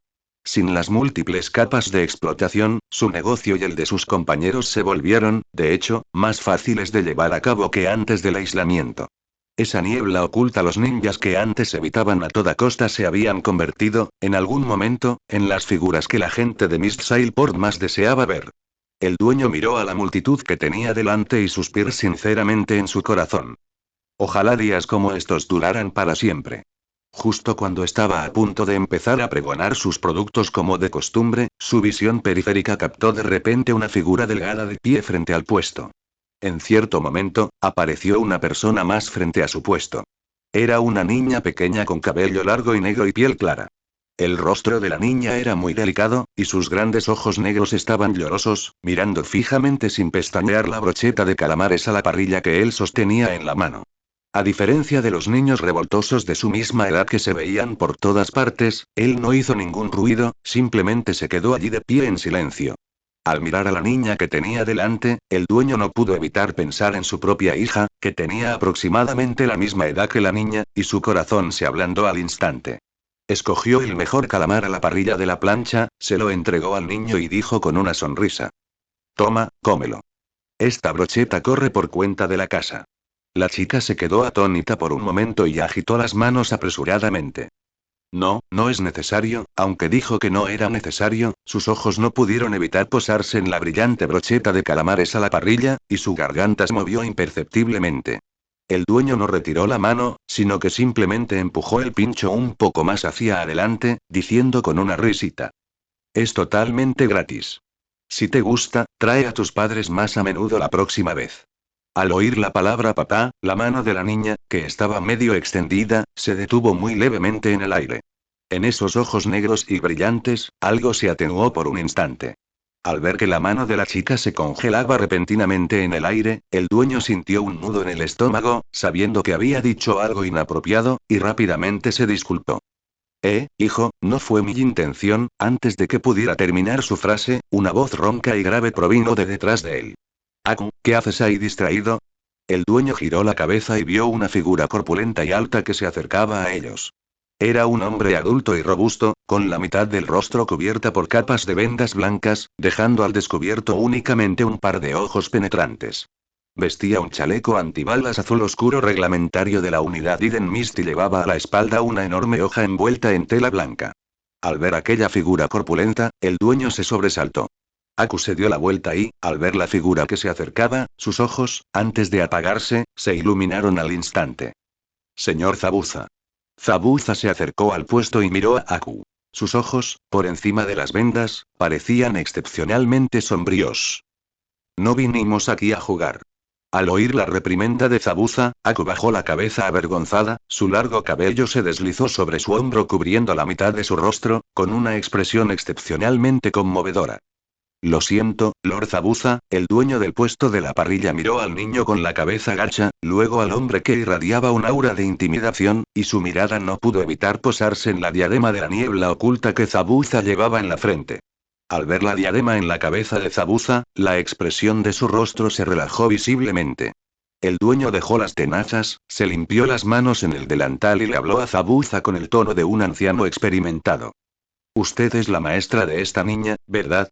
Sin las múltiples capas de explotación, su negocio y el de sus compañeros se volvieron, de hecho, más fáciles de llevar a cabo que antes del aislamiento. Esa niebla oculta a los ninjas que antes evitaban a toda costa se habían convertido, en algún momento, en las figuras que la gente de Mistsailport más deseaba ver. El dueño miró a la multitud que tenía delante y suspiró sinceramente en su corazón. Ojalá días como estos duraran para siempre. Justo cuando estaba a punto de empezar a pregonar sus productos como de costumbre, su visión periférica captó de repente una figura delgada de pie frente al puesto. En cierto momento, apareció una persona más frente a su puesto. Era una niña pequeña con cabello largo y negro y piel clara. El rostro de la niña era muy delicado, y sus grandes ojos negros estaban llorosos, mirando fijamente sin pestañear la brocheta de calamares a la parrilla que él sostenía en la mano. A diferencia de los niños revoltosos de su misma edad que se veían por todas partes, él no hizo ningún ruido, simplemente se quedó allí de pie en silencio. Al mirar a la niña que tenía delante, el dueño no pudo evitar pensar en su propia hija, que tenía aproximadamente la misma edad que la niña, y su corazón se ablandó al instante. Escogió el mejor calamar a la parrilla de la plancha, se lo entregó al niño y dijo con una sonrisa: «Toma, cómelo. Esta brocheta corre por cuenta de la casa». La chica se quedó atónita por un momento y agitó las manos apresuradamente. No, no es necesario, aunque dijo que no era necesario, sus ojos no pudieron evitar posarse en la brillante brocheta de calamares a la parrilla, y su garganta se movió imperceptiblemente. El dueño no retiró la mano, sino que simplemente empujó el pincho un poco más hacia adelante, diciendo con una risita: «Es totalmente gratis. Si te gusta, trae a tus padres más a menudo la próxima vez». Al oír la palabra papá, la mano de la niña, que estaba medio extendida, se detuvo muy levemente en el aire. En esos ojos negros y brillantes, algo se atenuó por un instante. Al ver que la mano de la chica se congelaba repentinamente en el aire, el dueño sintió un nudo en el estómago, sabiendo que había dicho algo inapropiado, y rápidamente se disculpó. Hijo, no fue mi intención». Antes de que pudiera terminar su frase, una voz ronca y grave provino de detrás de él. «Aku, ¿qué haces ahí distraído?». El dueño giró la cabeza y vio una figura corpulenta y alta que se acercaba a ellos. Era un hombre adulto y robusto, con la mitad del rostro cubierta por capas de vendas blancas, dejando al descubierto únicamente un par de ojos penetrantes. Vestía un chaleco antibalas azul oscuro reglamentario de la unidad Iden Mist y llevaba a la espalda una enorme hoja envuelta en tela blanca. Al ver aquella figura corpulenta, el dueño se sobresaltó. Aku se dio la vuelta y, al ver la figura que se acercaba, sus ojos, antes de apagarse, se iluminaron al instante. «Señor Zabuza». Zabuza se acercó al puesto y miró a Aku. Sus ojos, por encima de las vendas, parecían excepcionalmente sombríos. «No vinimos aquí a jugar». Al oír la reprimenda de Zabuza, Aku bajó la cabeza avergonzada, su largo cabello se deslizó sobre su hombro cubriendo la mitad de su rostro, con una expresión excepcionalmente conmovedora. «Lo siento, Lord Zabuza». El dueño del puesto de la parrilla miró al niño con la cabeza gacha, luego al hombre que irradiaba un aura de intimidación, y su mirada no pudo evitar posarse en la diadema de la niebla oculta que Zabuza llevaba en la frente. Al ver la diadema en la cabeza de Zabuza, la expresión de su rostro se relajó visiblemente. El dueño dejó las tenazas, se limpió las manos en el delantal y le habló a Zabuza con el tono de un anciano experimentado. «Usted es la maestra de esta niña, ¿verdad?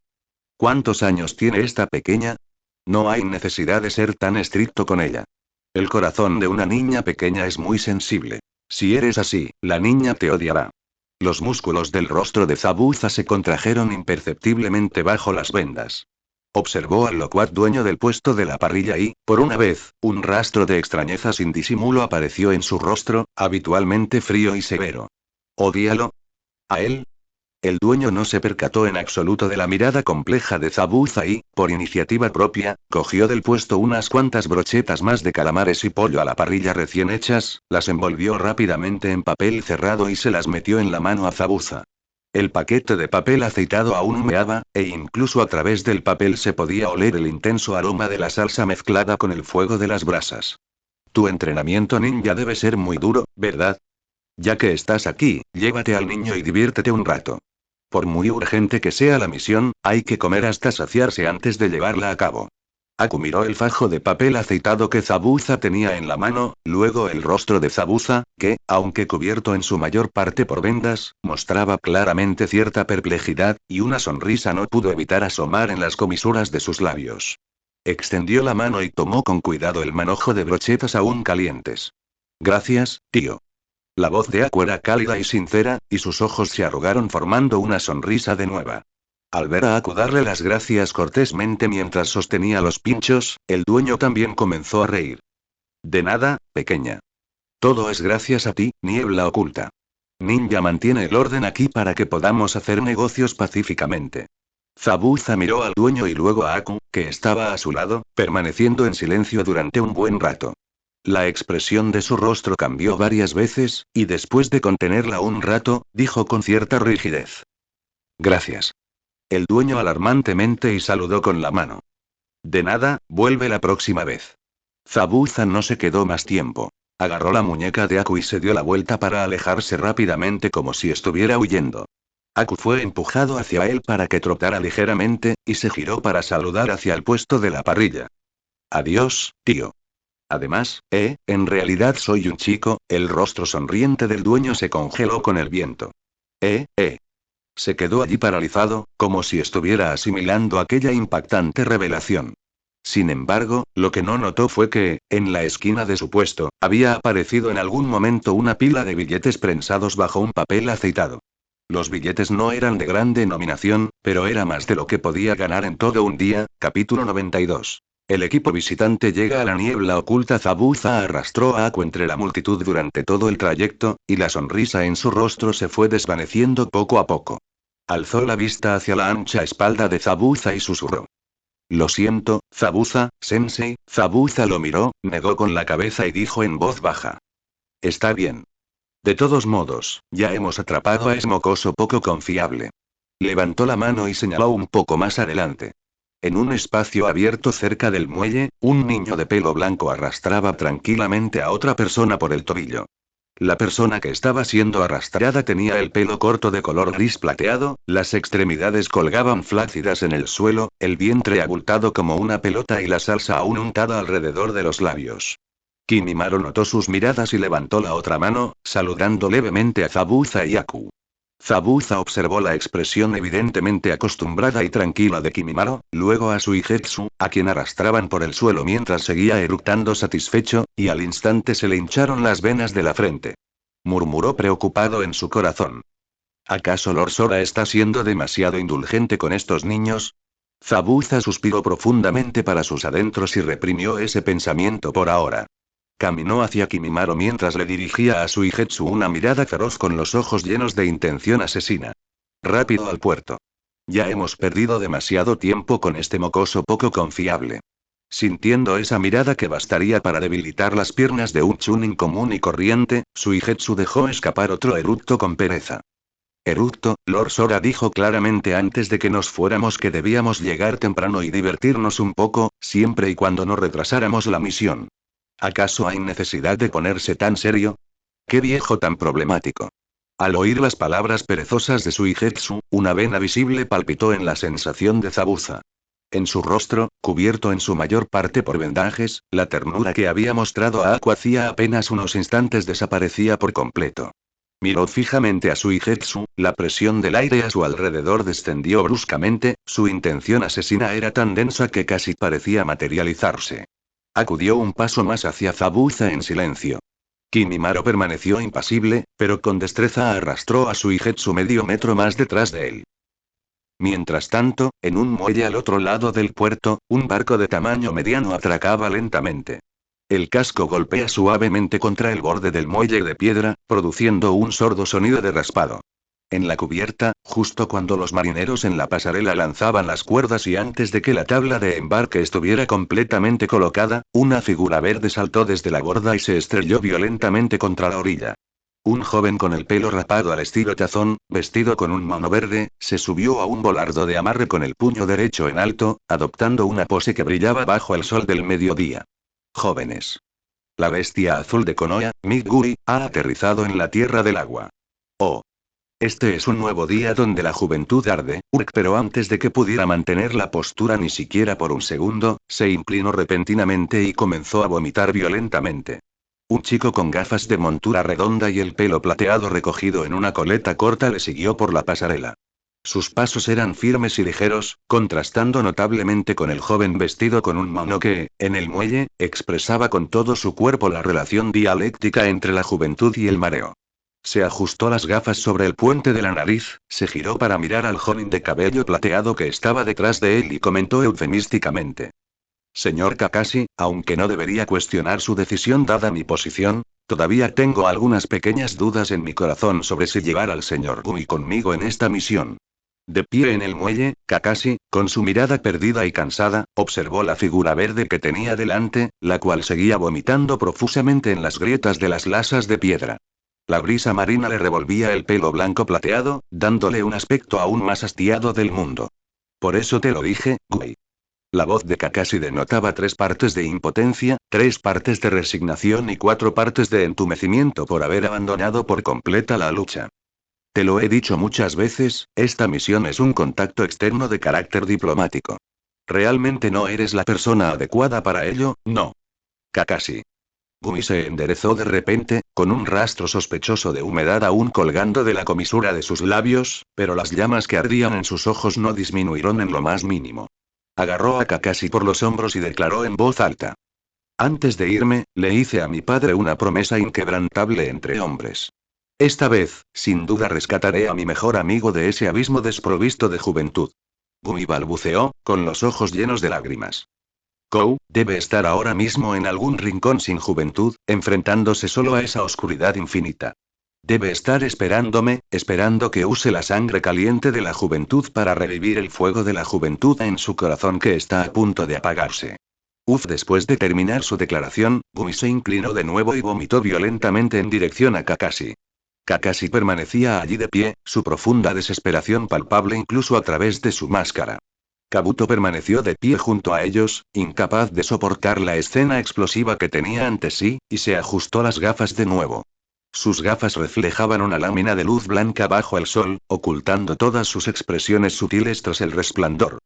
¿Cuántos años tiene esta pequeña?». No hay necesidad de ser tan estricto con ella. El corazón de una niña pequeña es muy sensible. Si eres así, la niña te odiará. Los músculos del rostro de Zabuza se contrajeron imperceptiblemente bajo las vendas. Observó al locuaz dueño del puesto de la parrilla y, por una vez, un rastro de extrañeza sin disimulo apareció en su rostro, habitualmente frío y severo. ¿Odíalo? ¿A él? El dueño no se percató en absoluto de la mirada compleja de Zabuza y, por iniciativa propia, cogió del puesto unas cuantas brochetas más de calamares y pollo a la parrilla recién hechas, las envolvió rápidamente en papel cerrado y se las metió en la mano a Zabuza. El paquete de papel aceitado aún humeaba, e incluso a través del papel se podía oler el intenso aroma de la salsa mezclada con el fuego de las brasas. Tu entrenamiento ninja debe ser muy duro, ¿verdad? Ya que estás aquí, llévate al niño y diviértete un rato. Por muy urgente que sea la misión, hay que comer hasta saciarse antes de llevarla a cabo. Aku miró el fajo de papel aceitado que Zabuza tenía en la mano, luego el rostro de Zabuza, que, aunque cubierto en su mayor parte por vendas, mostraba claramente cierta perplejidad, y una sonrisa no pudo evitar asomar en las comisuras de sus labios. Extendió la mano y tomó con cuidado el manojo de brochetas aún calientes. Gracias, tío. La voz de Aku era cálida y sincera, y sus ojos se arrugaron formando una sonrisa de nueva. Al ver a Aku darle las gracias cortésmente mientras sostenía los pinchos, el dueño también comenzó a reír. De nada, pequeña. Todo es gracias a ti, niebla oculta. Ninja mantiene el orden aquí para que podamos hacer negocios pacíficamente. Zabuza miró al dueño y luego a Aku, que estaba a su lado, permaneciendo en silencio durante un buen rato. La expresión de su rostro cambió varias veces, y después de contenerla un rato, dijo con cierta rigidez. Gracias. El dueño alarmantemente y saludó con la mano. De nada, vuelve la próxima vez. Zabuza no se quedó más tiempo. Agarró la muñeca de Aku y se dio la vuelta para alejarse rápidamente como si estuviera huyendo. Aku fue empujado hacia él para que trotara ligeramente, y se giró para saludar hacia el puesto de la parrilla. Adiós, tío. Además, en realidad soy un chico, el rostro sonriente del dueño se congeló con el viento. Se quedó allí paralizado, como si estuviera asimilando aquella impactante revelación. Sin embargo, lo que no notó fue que, en la esquina de su puesto, había aparecido en algún momento una pila de billetes prensados bajo un papel aceitado. Los billetes no eran de gran denominación, pero era más de lo que podía ganar en todo un día. Capítulo 92. El equipo visitante llega a la niebla oculta. Zabuza arrastró a Aku entre la multitud durante todo el trayecto, y la sonrisa en su rostro se fue desvaneciendo poco a poco. Alzó la vista hacia la ancha espalda de Zabuza y susurró. Lo siento, Zabuza, sensei. Zabuza lo miró, negó con la cabeza y dijo en voz baja. Está bien. De todos modos, ya hemos atrapado a ese mocoso poco confiable. Levantó la mano y señaló un poco más adelante. En un espacio abierto cerca del muelle, un niño de pelo blanco arrastraba tranquilamente a otra persona por el tobillo. La persona que estaba siendo arrastrada tenía el pelo corto de color gris plateado, las extremidades colgaban flácidas en el suelo, el vientre abultado como una pelota y la salsa aún untada alrededor de los labios. Kimimaro notó sus miradas y levantó la otra mano, saludando levemente a Zabuza y Aku. Zabuza observó la expresión evidentemente acostumbrada y tranquila de Kimimaro, luego a Suigetsu, a quien arrastraban por el suelo mientras seguía eructando satisfecho, y al instante se le hincharon las venas de la frente. Murmuró preocupado en su corazón. ¿Acaso Lord Sora está siendo demasiado indulgente con estos niños? Zabuza suspiró profundamente para sus adentros y reprimió ese pensamiento por ahora. Caminó hacia Kimimaro mientras le dirigía a Suigetsu una mirada feroz con los ojos llenos de intención asesina. Rápido al puerto. Ya hemos perdido demasiado tiempo con este mocoso poco confiable. Sintiendo esa mirada que bastaría para debilitar las piernas de un chunin común y corriente, Suigetsu dejó escapar otro eructo con pereza. Eructo, Lord Sora dijo claramente antes de que nos fuéramos que debíamos llegar temprano y divertirnos un poco, siempre y cuando no retrasáramos la misión. ¿Acaso hay necesidad de ponerse tan serio? ¡Qué viejo tan problemático! Al oír las palabras perezosas de Suigetsu, una vena visible palpitó en la sensación de Zabuza. En su rostro, cubierto en su mayor parte por vendajes, la ternura que había mostrado a Aku hacía apenas unos instantes desaparecía por completo. Miró fijamente a Suigetsu, la presión del aire a su alrededor descendió bruscamente, su intención asesina era tan densa que casi parecía materializarse. Acudió un paso más hacia Zabuza en silencio. Kimimaro permaneció impasible, pero con destreza arrastró a Suigetsu medio metro más detrás de él. Mientras tanto, en un muelle al otro lado del puerto, un barco de tamaño mediano atracaba lentamente. El casco golpea suavemente contra el borde del muelle de piedra, produciendo un sordo sonido de raspado. En la cubierta, justo cuando los marineros en la pasarela lanzaban las cuerdas y antes de que la tabla de embarque estuviera completamente colocada, una figura verde saltó desde la borda y se estrelló violentamente contra la orilla. Un joven con el pelo rapado al estilo tazón, vestido con un mono verde, se subió a un volardo de amarre con el puño derecho en alto, adoptando una pose que brillaba bajo el sol del mediodía. Jóvenes. La bestia azul de Konoha, Miguri, ha aterrizado en la tierra del agua. Oh. Este es un nuevo día donde la juventud arde, pero antes de que pudiera mantener la postura ni siquiera por un segundo, se inclinó repentinamente y comenzó a vomitar violentamente. Un chico con gafas de montura redonda y el pelo plateado recogido en una coleta corta le siguió por la pasarela. Sus pasos eran firmes y ligeros, contrastando notablemente con el joven vestido con un mono que, en el muelle, expresaba con todo su cuerpo la relación dialéctica entre la juventud y el mareo. Se ajustó las gafas sobre el puente de la nariz, se giró para mirar al joven de cabello plateado que estaba detrás de él y comentó eufemísticamente. Señor Kakashi, aunque no debería cuestionar su decisión dada mi posición, todavía tengo algunas pequeñas dudas en mi corazón sobre si llevar al señor Gumi conmigo en esta misión. De pie en el muelle, Kakashi, con su mirada perdida y cansada, observó la figura verde que tenía delante, la cual seguía vomitando profusamente en las grietas de las lasas de piedra. La brisa marina le revolvía el pelo blanco plateado, dándole un aspecto aún más hastiado del mundo. Por eso te lo dije, Gumi. La voz de Kakashi denotaba 3 partes de impotencia, 3 partes de resignación y 4 partes de entumecimiento por haber abandonado por completa la lucha. Te lo he dicho muchas veces, esta misión es un contacto externo de carácter diplomático. Realmente no eres la persona adecuada para ello, no. Kakashi. Gumi se enderezó de repente, con un rastro sospechoso de humedad aún colgando de la comisura de sus labios, pero las llamas que ardían en sus ojos no disminuyeron en lo más mínimo. Agarró a Kakashi por los hombros y declaró en voz alta. Antes de irme, le hice a mi padre una promesa inquebrantable entre hombres. Esta vez, sin duda rescataré a mi mejor amigo de ese abismo desprovisto de juventud. Gumi balbuceó, con los ojos llenos de lágrimas. Kou, debe estar ahora mismo en algún rincón sin juventud, enfrentándose solo a esa oscuridad infinita. Debe estar esperándome, esperando que use la sangre caliente de la juventud para revivir el fuego de la juventud en su corazón que está a punto de apagarse. Después de terminar su declaración, Gumi se inclinó de nuevo y vomitó violentamente en dirección a Kakashi. Kakashi permanecía allí de pie, su profunda desesperación palpable incluso a través de su máscara. Kabuto permaneció de pie junto a ellos, incapaz de soportar la escena explosiva que tenía ante sí, y se ajustó las gafas de nuevo. Sus gafas reflejaban una lámina de luz blanca bajo el sol, ocultando todas sus expresiones sutiles tras el resplandor.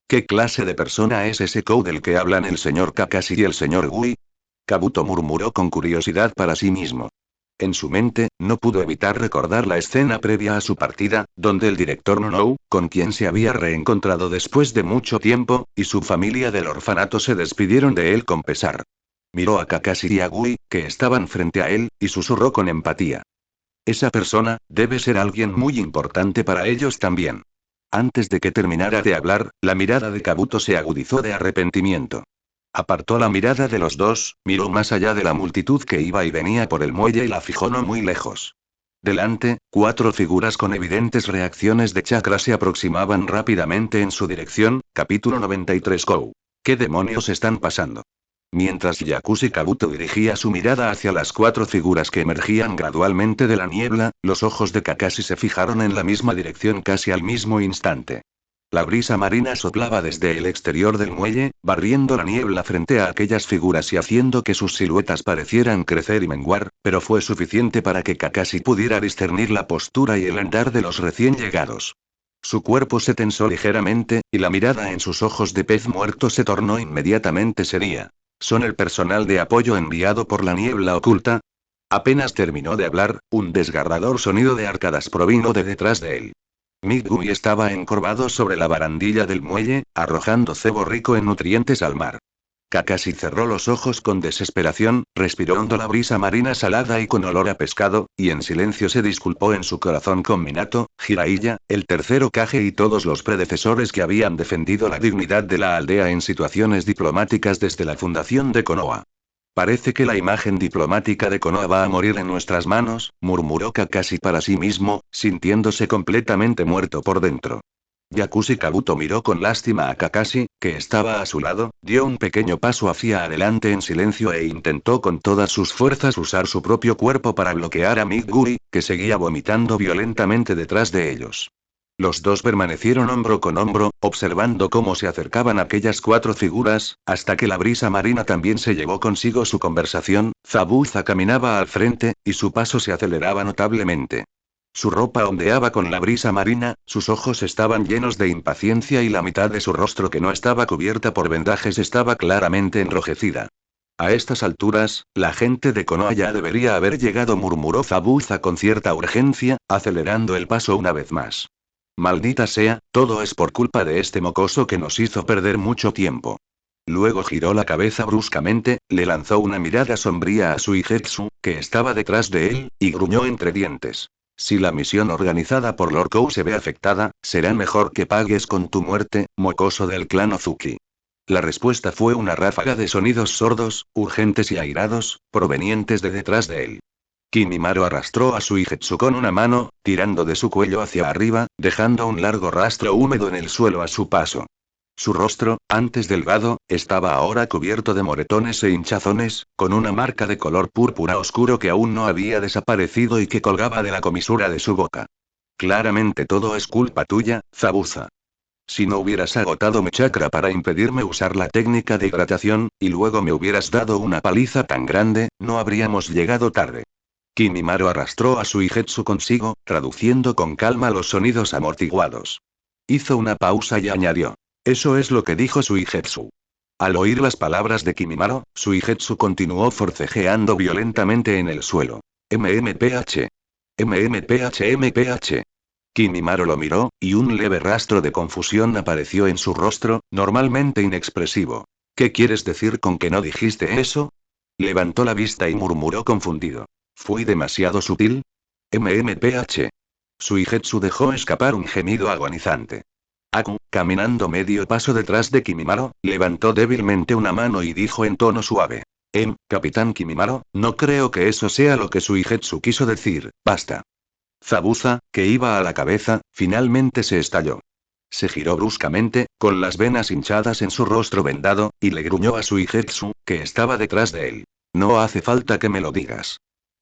¿Qué clase de persona es ese Kou del que hablan el señor Kakashi y el señor Gui? Kabuto murmuró con curiosidad para sí mismo. En su mente, no pudo evitar recordar la escena previa a su partida, donde el director Nonou, con quien se había reencontrado después de mucho tiempo, y su familia del orfanato se despidieron de él con pesar. Miró a Kakashi y a Gui, que estaban frente a él, y susurró con empatía. Esa persona, debe ser alguien muy importante para ellos también. Antes de que terminara de hablar, la mirada de Kabuto se agudizó de arrepentimiento. Apartó la mirada de los dos, miró más allá de la multitud que iba y venía por el muelle y la fijó no muy lejos. Delante, 4 figuras con evidentes reacciones de chakra se aproximaban rápidamente en su dirección. Capítulo 93 Kou. ¿Qué demonios están pasando? Mientras Yakushi Kabuto dirigía su mirada hacia las 4 figuras que emergían gradualmente de la niebla, los ojos de Kakashi se fijaron en la misma dirección casi al mismo instante. La brisa marina soplaba desde el exterior del muelle, barriendo la niebla frente a aquellas figuras y haciendo que sus siluetas parecieran crecer y menguar, pero fue suficiente para que Kakashi pudiera discernir la postura y el andar de los recién llegados. Su cuerpo se tensó ligeramente, y la mirada en sus ojos de pez muerto se tornó inmediatamente seria. ¿Son el personal de apoyo enviado por la niebla oculta? Apenas terminó de hablar, un desgarrador sonido de arcadas provino de detrás de él. Migui estaba encorvado sobre la barandilla del muelle, arrojando cebo rico en nutrientes al mar. Kakashi cerró los ojos con desesperación, respiró hondo la brisa marina salada y con olor a pescado, y en silencio se disculpó en su corazón con Minato, Jiraiya, el tercer Hokage y todos los predecesores que habían defendido la dignidad de la aldea en situaciones diplomáticas desde la fundación de Konoha. Parece que la imagen diplomática de Konoha va a morir en nuestras manos, murmuró Kakashi para sí mismo, sintiéndose completamente muerto por dentro. Yakushi Kabuto miró con lástima a Kakashi, que estaba a su lado, dio un pequeño paso hacia adelante en silencio e intentó con todas sus fuerzas usar su propio cuerpo para bloquear a Miguri, que seguía vomitando violentamente detrás de ellos. Los dos permanecieron hombro con hombro, observando cómo se acercaban aquellas cuatro figuras, hasta que la brisa marina también se llevó consigo su conversación. Zabuza caminaba al frente, y su paso se aceleraba notablemente. Su ropa ondeaba con la brisa marina, sus ojos estaban llenos de impaciencia y la mitad de su rostro que no estaba cubierta por vendajes estaba claramente enrojecida. A estas alturas, la gente de Konoha ya debería haber llegado, murmuró Zabuza con cierta urgencia, acelerando el paso una vez más. Maldita sea, todo es por culpa de este mocoso que nos hizo perder mucho tiempo. Luego giró la cabeza bruscamente, le lanzó una mirada sombría a Suigetsu, que estaba detrás de él, y gruñó entre dientes. Si la misión organizada por Lord Kou se ve afectada, será mejor que pagues con tu muerte, mocoso del clan Ozuki. La respuesta fue una ráfaga de sonidos sordos, urgentes y airados, provenientes de detrás de él. Kimimaro arrastró a Suigetsu con una mano, tirando de su cuello hacia arriba, dejando un largo rastro húmedo en el suelo a su paso. Su rostro, antes delgado, estaba ahora cubierto de moretones e hinchazones, con una marca de color púrpura oscuro que aún no había desaparecido y que colgaba de la comisura de su boca. Claramente todo es culpa tuya, Zabuza. Si no hubieras agotado mi chakra para impedirme usar la técnica de hidratación, y luego me hubieras dado una paliza tan grande, no habríamos llegado tarde. Kimimaro arrastró a Suigetsu consigo, traduciendo con calma los sonidos amortiguados. Hizo una pausa y añadió. Eso es lo que dijo Suigetsu. Al oír las palabras de Kimimaro, Suigetsu continuó forcejeando violentamente en el suelo. MMPH. MMPH. Kimimaro lo miró, y un leve rastro de confusión apareció en su rostro, normalmente inexpresivo. ¿Qué quieres decir con que no dijiste eso? Levantó la vista y murmuró confundido. ¿Fui demasiado sutil? MMPH. Suigetsu dejó escapar un gemido agonizante. Aku, caminando medio paso detrás de Kimimaro, levantó débilmente una mano y dijo en tono suave. Capitán Kimimaro, no creo que eso sea lo que Suigetsu quiso decir, basta. Zabuza, que iba a la cabeza, finalmente se estalló. Se giró bruscamente, con las venas hinchadas en su rostro vendado, y le gruñó a Suigetsu, que estaba detrás de él. No hace falta que me lo digas.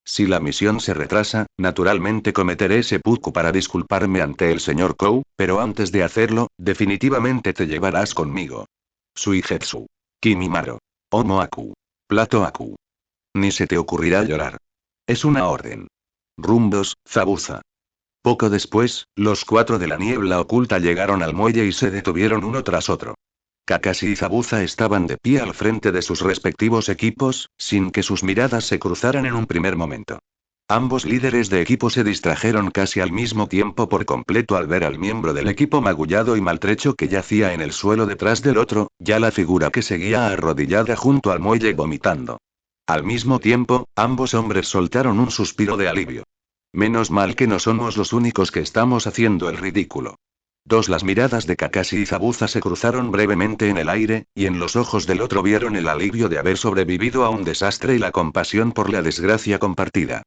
Si la misión se retrasa, naturalmente cometeré seppuku para disculparme ante el señor Kou, pero antes de hacerlo, definitivamente te llevarás conmigo. Suigetsu. Kimimaro. Omo Aku. Plato Aku. Ni se te ocurrirá llorar. Es una orden. Rumbos, Zabuza. Poco después, los cuatro de la niebla oculta llegaron al muelle y se detuvieron uno tras otro. Kakashi y Zabuza estaban de pie al frente de sus respectivos equipos, sin que sus miradas se cruzaran en un primer momento. Ambos líderes de equipo se distrajeron casi al mismo tiempo por completo al ver al miembro del equipo magullado y maltrecho que yacía en el suelo detrás del otro, ya la figura que seguía arrodillada junto al muelle vomitando. Al mismo tiempo, ambos hombres soltaron un suspiro de alivio. Menos mal que no somos los únicos que estamos haciendo el ridículo. Las miradas de Kakashi y Zabuza se cruzaron brevemente en el aire, y en los ojos del otro vieron el alivio de haber sobrevivido a un desastre y la compasión por la desgracia compartida.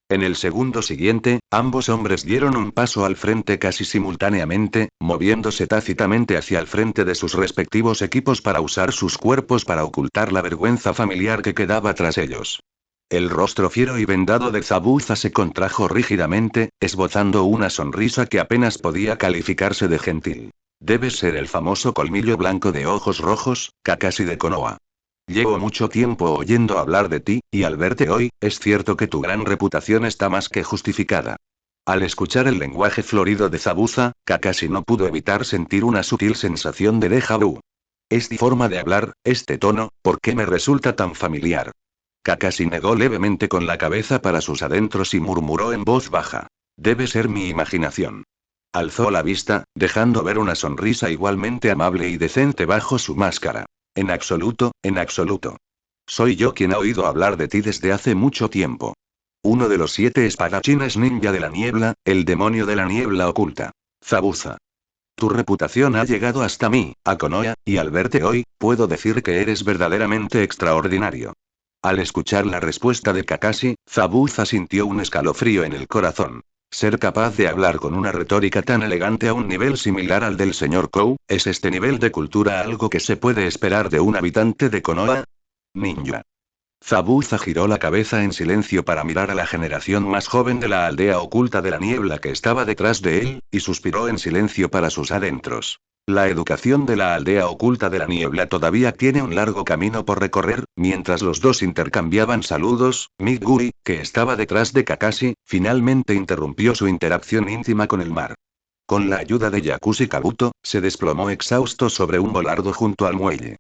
En el segundo siguiente, ambos hombres dieron un paso al frente casi simultáneamente, moviéndose tácitamente hacia el frente de sus respectivos equipos para usar sus cuerpos para ocultar la vergüenza familiar que quedaba tras ellos. El rostro fiero y vendado de Zabuza se contrajo rígidamente, esbozando una sonrisa que apenas podía calificarse de gentil. Debes ser el famoso colmillo blanco de ojos rojos, Kakashi de Konoha. Llevo mucho tiempo oyendo hablar de ti, y al verte hoy, es cierto que tu gran reputación está más que justificada. Al escuchar el lenguaje florido de Zabuza, Kakashi no pudo evitar sentir una sutil sensación de déjà vu. Esta forma de hablar, este tono, ¿por qué me resulta tan familiar? Kakashi negó levemente con la cabeza para sus adentros y murmuró en voz baja. Debe ser mi imaginación. Alzó la vista, dejando ver una sonrisa igualmente amable y decente bajo su máscara. En absoluto, en absoluto. Soy yo quien ha oído hablar de ti desde hace mucho tiempo. Uno de los 7 espadachines ninja de la niebla, el demonio de la niebla oculta. Zabuza. Tu reputación ha llegado hasta mí, a Konoha, y al verte hoy, puedo decir que eres verdaderamente extraordinario. Al escuchar la respuesta de Kakashi, Zabuza sintió un escalofrío en el corazón. Ser capaz de hablar con una retórica tan elegante a un nivel similar al del señor Kou, ¿es este nivel de cultura algo que se puede esperar de un habitante de Konoha? Ninja. Zabuza giró la cabeza en silencio para mirar a la generación más joven de la aldea oculta de la niebla que estaba detrás de él, y suspiró en silencio para sus adentros. La educación de la aldea oculta de la niebla todavía tiene un largo camino por recorrer. Mientras los dos intercambiaban saludos, Miguri, que estaba detrás de Kakashi, finalmente interrumpió su interacción íntima con el mar. Con la ayuda de Yakushi Kabuto, se desplomó exhausto sobre un volardo junto al muelle.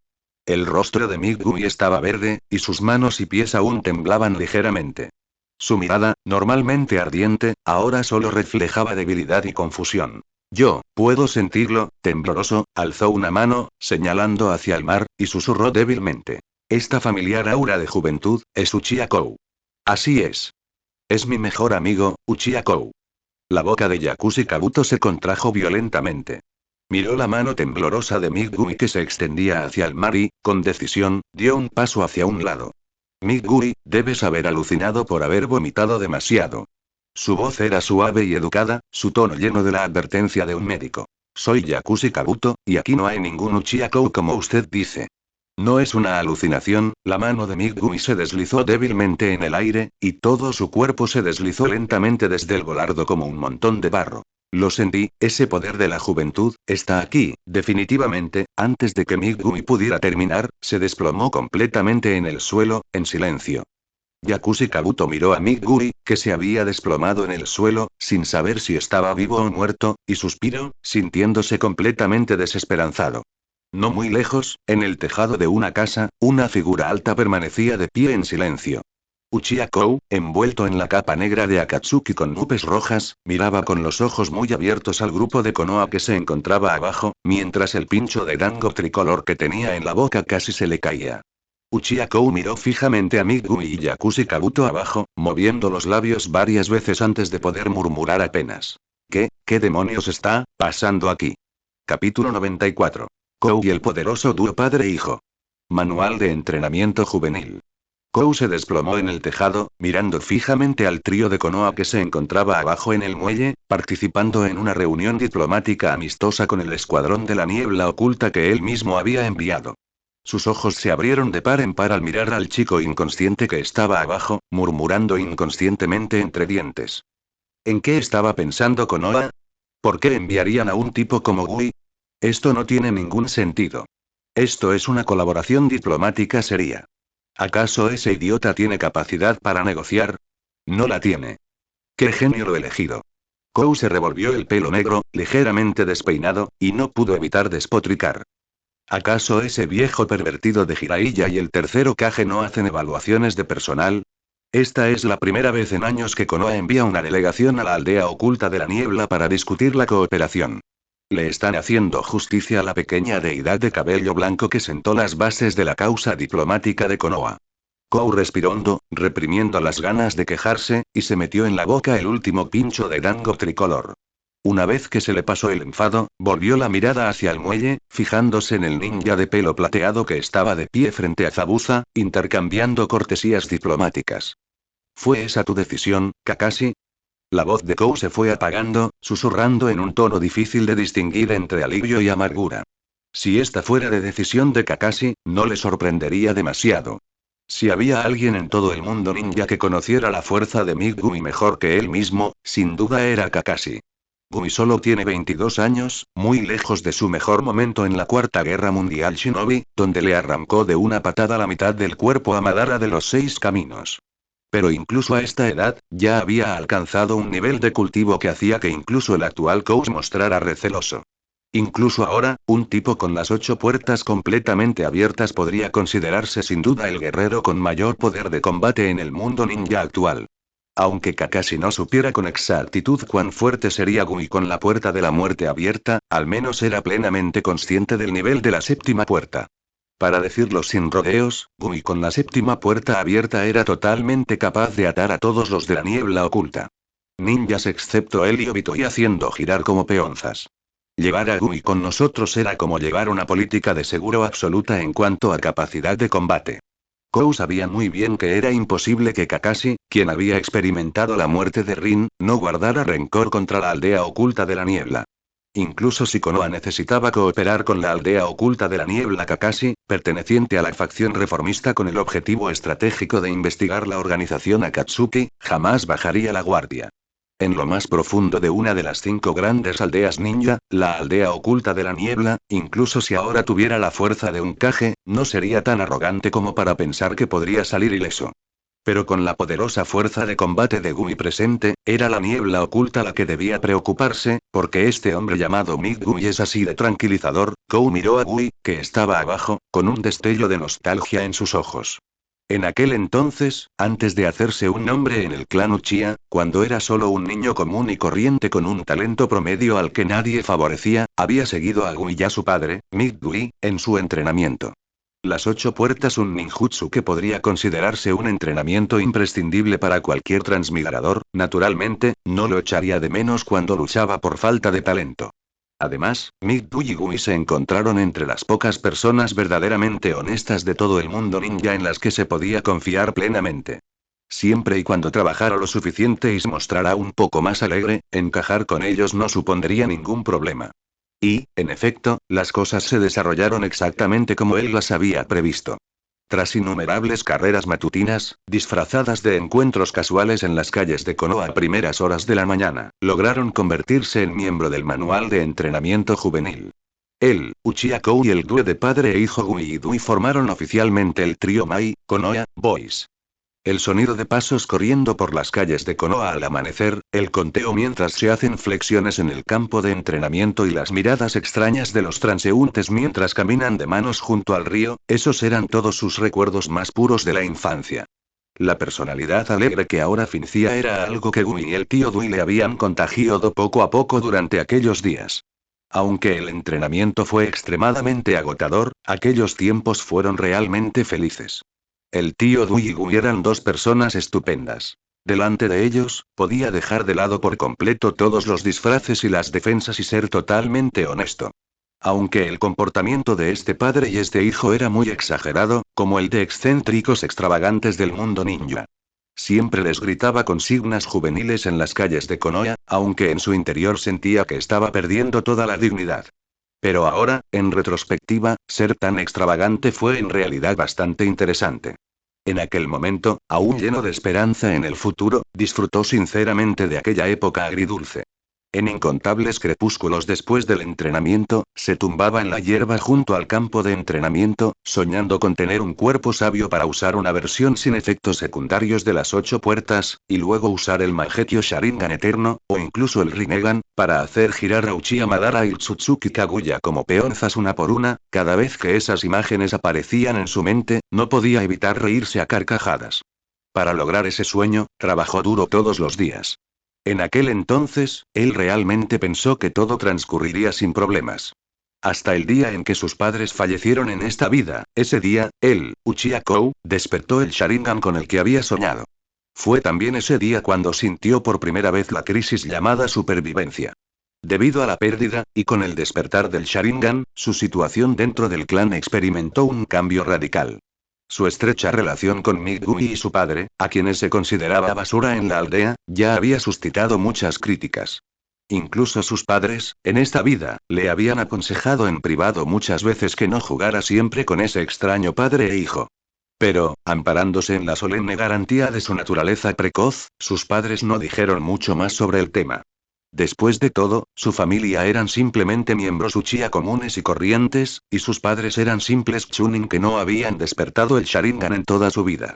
El rostro de Migumi estaba verde, y sus manos y pies aún temblaban ligeramente. Su mirada, normalmente ardiente, ahora solo reflejaba debilidad y confusión. Yo, puedo sentirlo, tembloroso, alzó una mano, señalando hacia el mar, y susurró débilmente. Esta familiar aura de juventud, es Uchiha Kou. Así es. Es mi mejor amigo, Uchiha Kou. La boca de Yakushi Kabuto se contrajo violentamente. Miró la mano temblorosa de Migumi que se extendía hacia el mar y, con decisión, dio un paso hacia un lado. Miguri, debes haber alucinado por haber vomitado demasiado. Su voz era suave y educada, su tono lleno de la advertencia de un médico. Soy Yakushi Kabuto, y aquí no hay ningún Uchiha Kou como usted dice. No es una alucinación. La mano de Migumi se deslizó débilmente en el aire, y todo su cuerpo se deslizó lentamente desde el volardo como un montón de barro. Lo sentí, ese poder de la juventud, está aquí, definitivamente. Antes de que Migumi pudiera terminar, se desplomó completamente en el suelo, en silencio. Yakushi Kabuto miró a Miguri, que se había desplomado en el suelo, sin saber si estaba vivo o muerto, y suspiró, sintiéndose completamente desesperanzado. No muy lejos, en el tejado de una casa, una figura alta permanecía de pie en silencio. Uchiha Kou, envuelto en la capa negra de Akatsuki con nubes rojas, miraba con los ojos muy abiertos al grupo de Konoha que se encontraba abajo, mientras el pincho de dango tricolor que tenía en la boca casi se le caía. Uchiha Kou miró fijamente a Migumi y Yakushi Kabuto abajo, moviendo los labios varias veces antes de poder murmurar apenas. ¿Qué demonios está pasando aquí? Capítulo 94. Kou y el poderoso dúo padre-hijo. Manual de entrenamiento juvenil. Kou se desplomó en el tejado, mirando fijamente al trío de Konoha que se encontraba abajo en el muelle, participando en una reunión diplomática amistosa con el escuadrón de la niebla oculta que él mismo había enviado. Sus ojos se abrieron de par en par al mirar al chico inconsciente que estaba abajo, murmurando inconscientemente entre dientes. ¿En qué estaba pensando Konoha? ¿Por qué enviarían a un tipo como Gui? Esto no tiene ningún sentido. Esto es una colaboración diplomática seria. ¿Acaso ese idiota tiene capacidad para negociar? No la tiene. ¡Qué genio lo elegido! Kou se revolvió el pelo negro, ligeramente despeinado, y no pudo evitar despotricar. ¿Acaso ese viejo pervertido de Jiraiya y el tercer Hokage no hacen evaluaciones de personal? Esta es la primera vez en años que Konoha envía una delegación a la aldea oculta de la niebla para discutir la cooperación. Le están haciendo justicia a la pequeña deidad de cabello blanco que sentó las bases de la causa diplomática de Konoha. Kou respiró hondo, reprimiendo las ganas de quejarse, y se metió en la boca el último pincho de dango tricolor. Una vez que se le pasó el enfado, volvió la mirada hacia el muelle, fijándose en el ninja de pelo plateado que estaba de pie frente a Zabuza, intercambiando cortesías diplomáticas. ¿Fue esa tu decisión, Kakashi? La voz de Kou se fue apagando, susurrando en un tono difícil de distinguir entre alivio y amargura. Si esta fuera de decisión de Kakashi, no le sorprendería demasiado. Si había alguien en todo el mundo ninja que conociera la fuerza de Migumi mejor que él mismo, sin duda era Kakashi. Gumi solo tiene 22 años, muy lejos de su mejor momento en la Cuarta Guerra Mundial Shinobi, donde le arrancó de una patada la mitad del cuerpo a Madara de los 6 caminos. Pero incluso a esta edad, ya había alcanzado un nivel de cultivo que hacía que incluso el actual coach mostrara receloso. Incluso ahora, un tipo con las 8 puertas completamente abiertas podría considerarse sin duda el guerrero con mayor poder de combate en el mundo ninja actual. Aunque Kakashi no supiera con exactitud cuán fuerte sería Gui con la puerta de la muerte abierta, al menos era plenamente consciente del nivel de la séptima puerta. Para decirlo sin rodeos, Gui con la séptima puerta abierta era totalmente capaz de atar a todos los de la niebla oculta. Ninjas excepto él y Obito y haciendo girar como peonzas. Llevar a Gui con nosotros era como llevar una política de seguro absoluta en cuanto a capacidad de combate. Kou sabía muy bien que era imposible que Kakashi, quien había experimentado la muerte de Rin, no guardara rencor contra la aldea oculta de la niebla. Incluso si Konoha necesitaba cooperar con la aldea oculta de la niebla Kakashi, perteneciente a la facción reformista con el objetivo estratégico de investigar la organización Akatsuki, jamás bajaría la guardia. En lo más profundo de una de las 5 grandes aldeas ninja, la aldea oculta de la niebla, incluso si ahora tuviera la fuerza de un Kage, no sería tan arrogante como para pensar que podría salir ileso. Pero con la poderosa fuerza de combate de Gumi presente, era la niebla oculta la que debía preocuparse, porque este hombre llamado Mid Gumi es así de tranquilizador. Kou miró a Gui, que estaba abajo, con un destello de nostalgia en sus ojos. En aquel entonces, antes de hacerse un nombre en el clan Uchiha, cuando era solo un niño común y corriente con un talento promedio al que nadie favorecía, había seguido a Gui y a su padre, Mid Gui, en su entrenamiento. Las 8 puertas, un ninjutsu que podría considerarse un entrenamiento imprescindible para cualquier transmigrador, naturalmente, no lo echaría de menos cuando luchaba por falta de talento. Además, Mid-Gui y Gui se encontraron entre las pocas personas verdaderamente honestas de todo el mundo ninja en las que se podía confiar plenamente. Siempre y cuando trabajara lo suficiente y se mostrara un poco más alegre, encajar con ellos no supondría ningún problema. Y, en efecto, las cosas se desarrollaron exactamente como él las había previsto. Tras innumerables carreras matutinas, disfrazadas de encuentros casuales en las calles de Konoha a primeras horas de la mañana, lograron convertirse en miembro del manual de entrenamiento juvenil. Él, Uchiha Kou y el dúo de padre e hijo Gui y Dui formaron oficialmente el trío Mai, Konoha, Boys. El sonido de pasos corriendo por las calles de Konoha al amanecer, el conteo mientras se hacen flexiones en el campo de entrenamiento y las miradas extrañas de los transeúntes mientras caminan de manos junto al río, esos eran todos sus recuerdos más puros de la infancia. La personalidad alegre que ahora fingía era algo que Gui y el tío Dui le habían contagiado poco a poco durante aquellos días. Aunque el entrenamiento fue extremadamente agotador, aquellos tiempos fueron realmente felices. El tío Dui y Gui eran 2 personas estupendas. Delante de ellos, podía dejar de lado por completo todos los disfraces y las defensas y ser totalmente honesto. Aunque el comportamiento de este padre y este hijo era muy exagerado, como el de excéntricos extravagantes del mundo ninja. Siempre les gritaba consignas juveniles en las calles de Konoha, aunque en su interior sentía que estaba perdiendo toda la dignidad. Pero ahora, en retrospectiva, ser tan extravagante fue en realidad bastante interesante. En aquel momento, aún lleno de esperanza en el futuro, disfrutó sinceramente de aquella época agridulce. En incontables crepúsculos después del entrenamiento, se tumbaba en la hierba junto al campo de entrenamiento, soñando con tener un cuerpo sabio para usar una versión sin efectos secundarios de las 8 puertas, y luego usar el Mangekyou Sharingan eterno, o incluso el Rinnegan, para hacer girar a Uchiha Madara y Tsutsuki Kaguya como peonzas una por una. Cada vez que esas imágenes aparecían en su mente, no podía evitar reírse a carcajadas. Para lograr ese sueño, trabajó duro todos los días. En aquel entonces, él realmente pensó que todo transcurriría sin problemas. Hasta el día en que sus padres fallecieron en esta vida, ese día, él, Uchiha Kou, despertó el Sharingan con el que había soñado. Fue también ese día cuando sintió por primera vez la crisis llamada supervivencia. Debido a la pérdida, y con el despertar del Sharingan, su situación dentro del clan experimentó un cambio radical. Su estrecha relación con Mid-Gui y su padre, a quienes se consideraba basura en la aldea, ya había suscitado muchas críticas. Incluso sus padres, en esta vida, le habían aconsejado en privado muchas veces que no jugara siempre con ese extraño padre e hijo. Pero, amparándose en la solemne garantía de su naturaleza precoz, sus padres no dijeron mucho más sobre el tema. Después de todo, su familia eran simplemente miembros Uchiha comunes y corrientes, y sus padres eran simples Chunin que no habían despertado el Sharingan en toda su vida.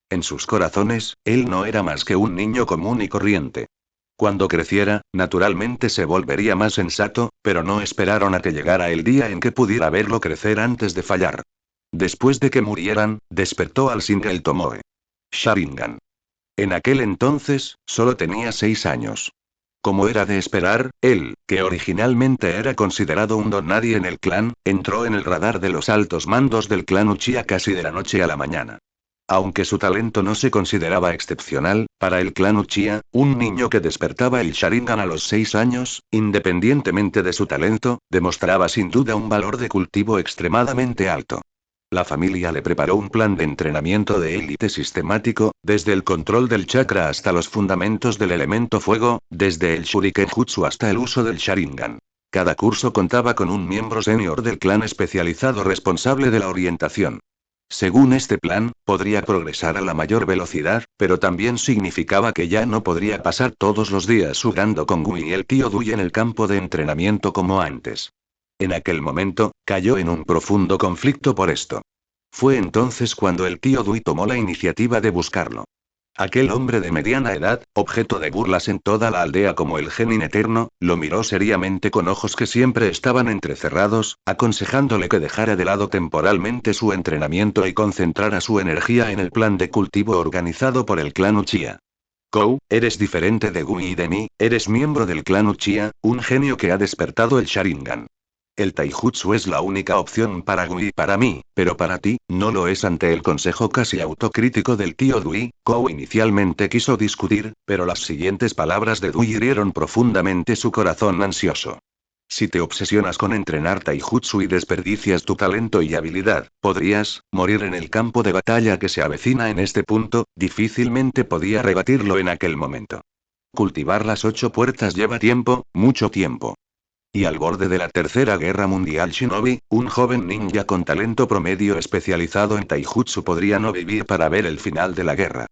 En sus corazones, él no era más que un niño común y corriente. Cuando creciera, naturalmente se volvería más sensato, pero no esperaron a que llegara el día en que pudiera verlo crecer antes de fallar. Después de que murieran, despertó al Shinra Tomoe Sharingan. En aquel entonces, solo tenía 6 años. Como era de esperar, él, que originalmente era considerado un don nadie en el clan, entró en el radar de los altos mandos del clan Uchiha casi de la noche a la mañana. Aunque su talento no se consideraba excepcional, para el clan Uchiha, un niño que despertaba el Sharingan a los 6 años, independientemente de su talento, demostraba sin duda un valor de cultivo extremadamente alto. La familia le preparó un plan de entrenamiento de élite sistemático, desde el control del chakra hasta los fundamentos del elemento fuego, desde el Shuriken Jutsu hasta el uso del Sharingan. Cada curso contaba con un miembro senior del clan especializado responsable de la orientación. Según este plan, podría progresar a la mayor velocidad, pero también significaba que ya no podría pasar todos los días jugando con Gui y el tío Dui en el campo de entrenamiento como antes. En aquel momento, cayó en un profundo conflicto por esto. Fue entonces cuando el tío Dui tomó la iniciativa de buscarlo. Aquel hombre de mediana edad, objeto de burlas en toda la aldea como el Genin eterno, lo miró seriamente con ojos que siempre estaban entrecerrados, aconsejándole que dejara de lado temporalmente su entrenamiento y concentrara su energía en el plan de cultivo organizado por el clan Uchiha. Kou, eres diferente de Gui y de mí, eres miembro del clan Uchiha, un genio que ha despertado el Sharingan. El taijutsu es la única opción para Gui y para mí, pero para ti, no lo es. Ante el consejo casi autocrítico del tío Dui, Kou inicialmente quiso discutir, pero las siguientes palabras de Dui hirieron profundamente su corazón ansioso. Si te obsesionas con entrenar taijutsu y desperdicias tu talento y habilidad, podrías morir en el campo de batalla que se avecina en este punto. Difícilmente podía rebatirlo en aquel momento. Cultivar las 8 puertas lleva tiempo, mucho tiempo. Y al borde de la Tercera Guerra Mundial, Shinobi, un joven ninja con talento promedio especializado en taijutsu podría no vivir para ver el final de la guerra.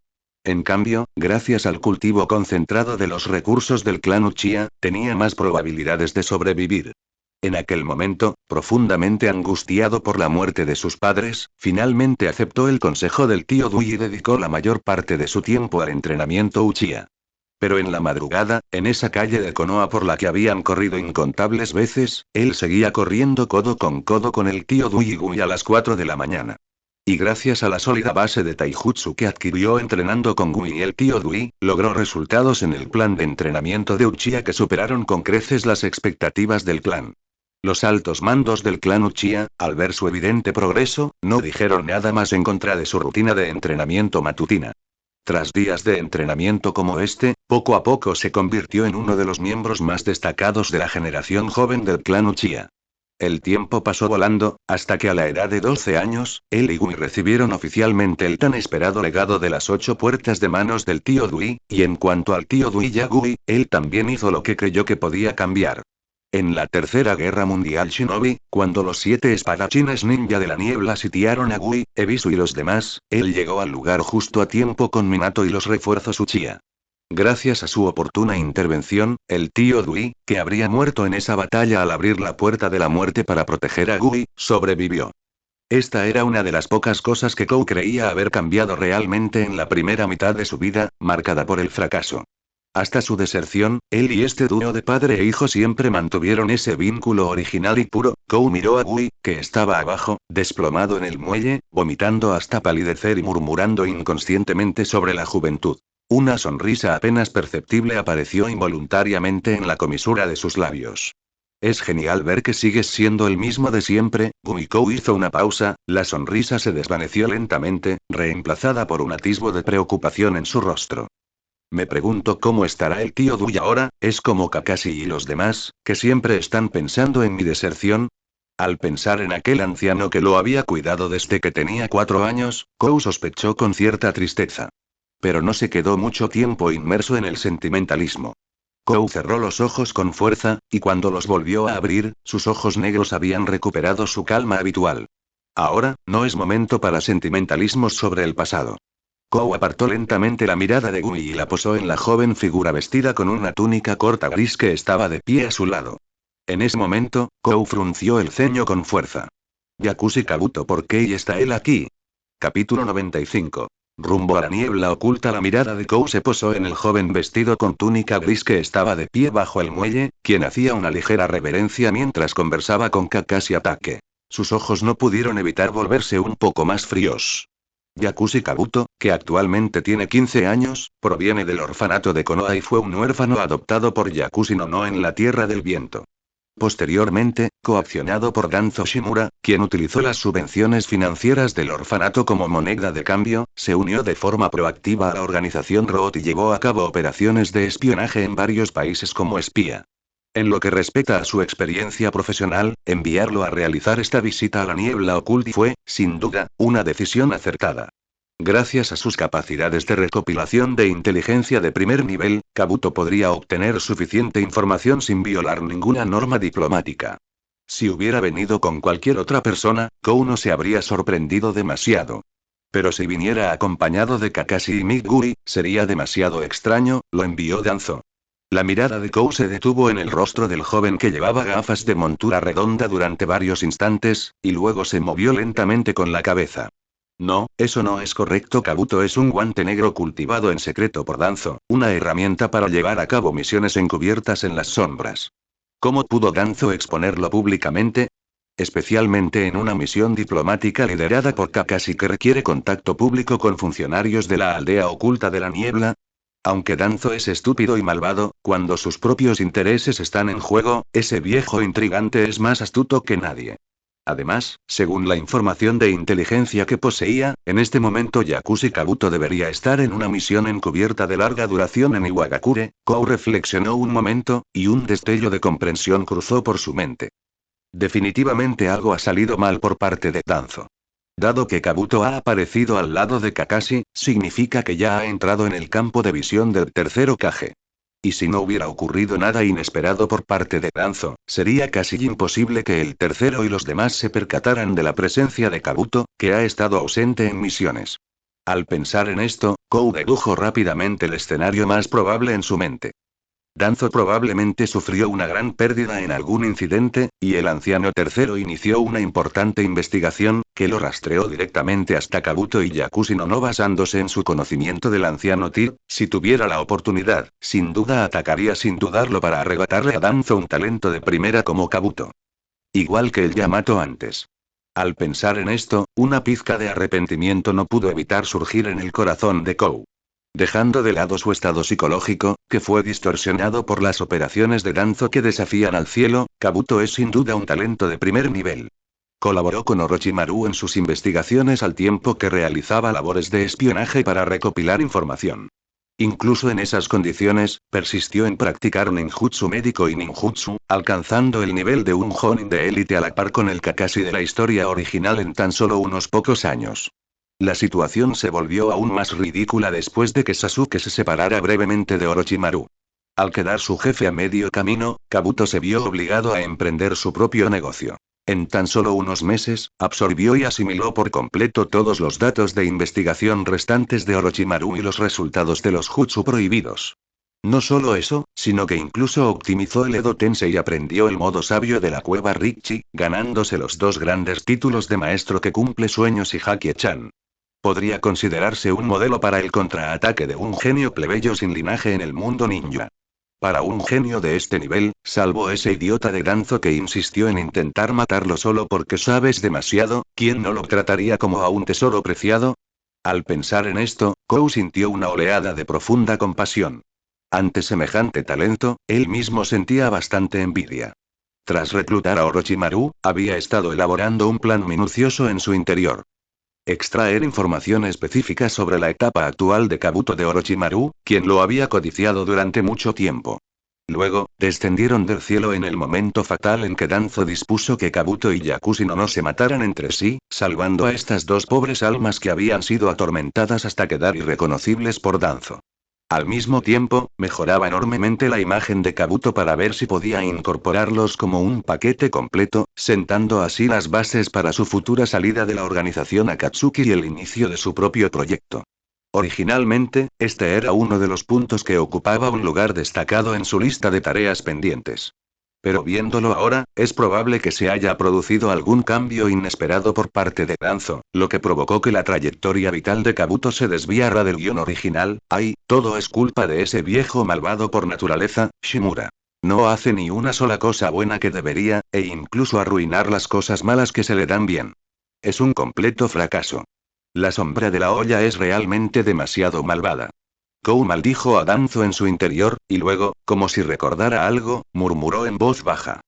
En cambio, gracias al cultivo concentrado de los recursos del clan Uchiha, tenía más probabilidades de sobrevivir. En aquel momento, profundamente angustiado por la muerte de sus padres, finalmente aceptó el consejo del tío Dui y dedicó la mayor parte de su tiempo al entrenamiento Uchiha. Pero en la madrugada, en esa calle de Konoha por la que habían corrido incontables veces, él seguía corriendo codo con el tío Dui y Gui a las 4 de la mañana. Y gracias a la sólida base de taijutsu que adquirió entrenando con Gui y el tío Dui, logró resultados en el plan de entrenamiento de Uchiha que superaron con creces las expectativas del clan. Los altos mandos del clan Uchiha, al ver su evidente progreso, no dijeron nada más en contra de su rutina de entrenamiento matutina. Tras días de entrenamiento como este, poco a poco se convirtió en uno de los miembros más destacados de la generación joven del clan Uchiha. El tiempo pasó volando, hasta que a la edad de 12 años, él y Gui recibieron oficialmente el tan esperado legado de las 8 puertas de manos del tío Dui, y en cuanto al tío Dui y a Gui, él también hizo lo que creyó que podía cambiar. En la Tercera Guerra Mundial Shinobi, cuando los 7 espadachines ninja de la niebla sitiaron a Gui, Ebisu y los demás, él llegó al lugar justo a tiempo con Minato y los refuerzos Uchiha. Gracias a su oportuna intervención, el tío Dui, que habría muerto en esa batalla al abrir la puerta de la muerte para proteger a Gui, sobrevivió. Esta era una de las pocas cosas que Kou creía haber cambiado realmente en la primera mitad de su vida, marcada por el fracaso. Hasta su deserción, él y este dúo de padre e hijo siempre mantuvieron ese vínculo original y puro. Kou miró a Gui, que estaba abajo, desplomado en el muelle, vomitando hasta palidecer y murmurando inconscientemente sobre la juventud. Una sonrisa apenas perceptible apareció involuntariamente en la comisura de sus labios. Es genial ver que sigues siendo el mismo de siempre. Gui. Kou hizo una pausa, la sonrisa se desvaneció lentamente, reemplazada por un atisbo de preocupación en su rostro. Me pregunto cómo estará el tío Dui ahora. Es como Kakashi y los demás, que siempre están pensando en mi deserción. Al pensar en aquel anciano que lo había cuidado desde que tenía 4 años, Kou sospechó con cierta tristeza. Pero no se quedó mucho tiempo inmerso en el sentimentalismo. Kou cerró los ojos con fuerza, y cuando los volvió a abrir, sus ojos negros habían recuperado su calma habitual. Ahora, no es momento para sentimentalismos sobre el pasado. Kou apartó lentamente la mirada de Gui y la posó en la joven figura vestida con una túnica corta gris que estaba de pie a su lado. En ese momento, Kou frunció el ceño con fuerza. Yakushi Kabuto, ¿por qué y está él aquí? Capítulo 95. Rumbo a la niebla oculta, la mirada de Kou se posó en el joven vestido con túnica gris que estaba de pie bajo el muelle, quien hacía una ligera reverencia mientras conversaba con Kakashi Atake. Sus ojos no pudieron evitar volverse un poco más fríos. Yakushi Kabuto, que actualmente tiene 15 años, proviene del orfanato de Konoha y fue un huérfano adoptado por Yakushi no en la Tierra del Viento. Posteriormente, coaccionado por Danzo Shimura, quien utilizó las subvenciones financieras del orfanato como moneda de cambio, se unió de forma proactiva a la organización ROT y llevó a cabo operaciones de espionaje en varios países como espía. En lo que respecta a su experiencia profesional, enviarlo a realizar esta visita a la niebla oculta fue, sin duda, una decisión acertada. Gracias a sus capacidades de recopilación de inteligencia de primer nivel, Kabuto podría obtener suficiente información sin violar ninguna norma diplomática. Si hubiera venido con cualquier otra persona, Kou no se habría sorprendido demasiado. Pero si viniera acompañado de Kakashi y Meguri, sería demasiado extraño, lo envió Danzo. La mirada de Kou se detuvo en el rostro del joven que llevaba gafas de montura redonda durante varios instantes, y luego se movió lentamente con la cabeza. No, eso no es correcto. Kabuto es un guante negro cultivado en secreto por Danzo, una herramienta para llevar a cabo misiones encubiertas en las sombras. ¿Cómo pudo Danzo exponerlo públicamente? Especialmente en una misión diplomática liderada por Kakashi que requiere contacto público con funcionarios de la aldea oculta de la niebla. Aunque Danzo es estúpido y malvado, cuando sus propios intereses están en juego, ese viejo intrigante es más astuto que nadie. Además, según la información de inteligencia que poseía, en este momento Yakushi Kabuto debería estar en una misión encubierta de larga duración en Iwagakure. Kou reflexionó un momento, y un destello de comprensión cruzó por su mente. Definitivamente algo ha salido mal por parte de Danzo. Dado que Kabuto ha aparecido al lado de Kakashi, significa que ya ha entrado en el campo de visión del tercer Hokage. Y si no hubiera ocurrido nada inesperado por parte de Danzo, sería casi imposible que el tercero y los demás se percataran de la presencia de Kabuto, que ha estado ausente en misiones. Al pensar en esto, Kou dedujo rápidamente el escenario más probable en su mente. Danzo probablemente sufrió una gran pérdida en algún incidente, y el anciano tercero inició una importante investigación, que lo rastreó directamente hasta Kabuto y Yakushi no basándose en su conocimiento del anciano Tyr. Si tuviera la oportunidad, sin duda atacaría sin dudarlo para arrebatarle a Danzo un talento de primera como Kabuto. Igual que el Yamato antes. Al pensar en esto, una pizca de arrepentimiento no pudo evitar surgir en el corazón de Kou. Dejando de lado su estado psicológico, que fue distorsionado por las operaciones de Danzo que desafían al cielo, Kabuto es sin duda un talento de primer nivel. Colaboró con Orochimaru en sus investigaciones al tiempo que realizaba labores de espionaje para recopilar información. Incluso en esas condiciones, persistió en practicar ninjutsu médico y ninjutsu, alcanzando el nivel de un Jonin de élite a la par con el Kakashi de la historia original en tan solo unos pocos años. La situación se volvió aún más ridícula después de que Sasuke se separara brevemente de Orochimaru. Al quedar su jefe a medio camino, Kabuto se vio obligado a emprender su propio negocio. En tan solo unos meses, absorbió y asimiló por completo todos los datos de investigación restantes de Orochimaru y los resultados de los jutsu prohibidos. No solo eso, sino que incluso optimizó el Edo Tensei y aprendió el modo sabio de la cueva Ricci, ganándose los dos grandes títulos de maestro que cumple sueños y Haki-chan. Podría considerarse un modelo para el contraataque de un genio plebeyo sin linaje en el mundo ninja. Para un genio de este nivel, salvo ese idiota de Danzo que insistió en intentar matarlo solo porque sabes demasiado, ¿quién no lo trataría como a un tesoro preciado? Al pensar en esto, Kou sintió una oleada de profunda compasión. Ante semejante talento, él mismo sentía bastante envidia. Tras reclutar a Orochimaru, había estado elaborando un plan minucioso en su interior. Extraer información específica sobre la etapa actual de Kabuto de Orochimaru, quien lo había codiciado durante mucho tiempo. Luego, descendieron del cielo en el momento fatal en que Danzo dispuso que Kabuto y Yakushi no se mataran entre sí, salvando a estas dos pobres almas que habían sido atormentadas hasta quedar irreconocibles por Danzo. Al mismo tiempo, mejoraba enormemente la imagen de Kabuto para ver si podía incorporarlos como un paquete completo, sentando así las bases para su futura salida de la organización Akatsuki y el inicio de su propio proyecto. Originalmente, este era uno de los puntos que ocupaba un lugar destacado en su lista de tareas pendientes. Pero viéndolo ahora, es probable que se haya producido algún cambio inesperado por parte de Danzo, lo que provocó que la trayectoria vital de Kabuto se desviara del guión original. Ay, todo es culpa de ese viejo malvado por naturaleza, Shimura. No hace ni una sola cosa buena que debería, e incluso arruinar las cosas malas que se le dan bien. Es un completo fracaso. La sombra de la olla es realmente demasiado malvada. Kou maldijo a Danzo en su interior, y luego, como si recordara algo, murmuró en voz baja.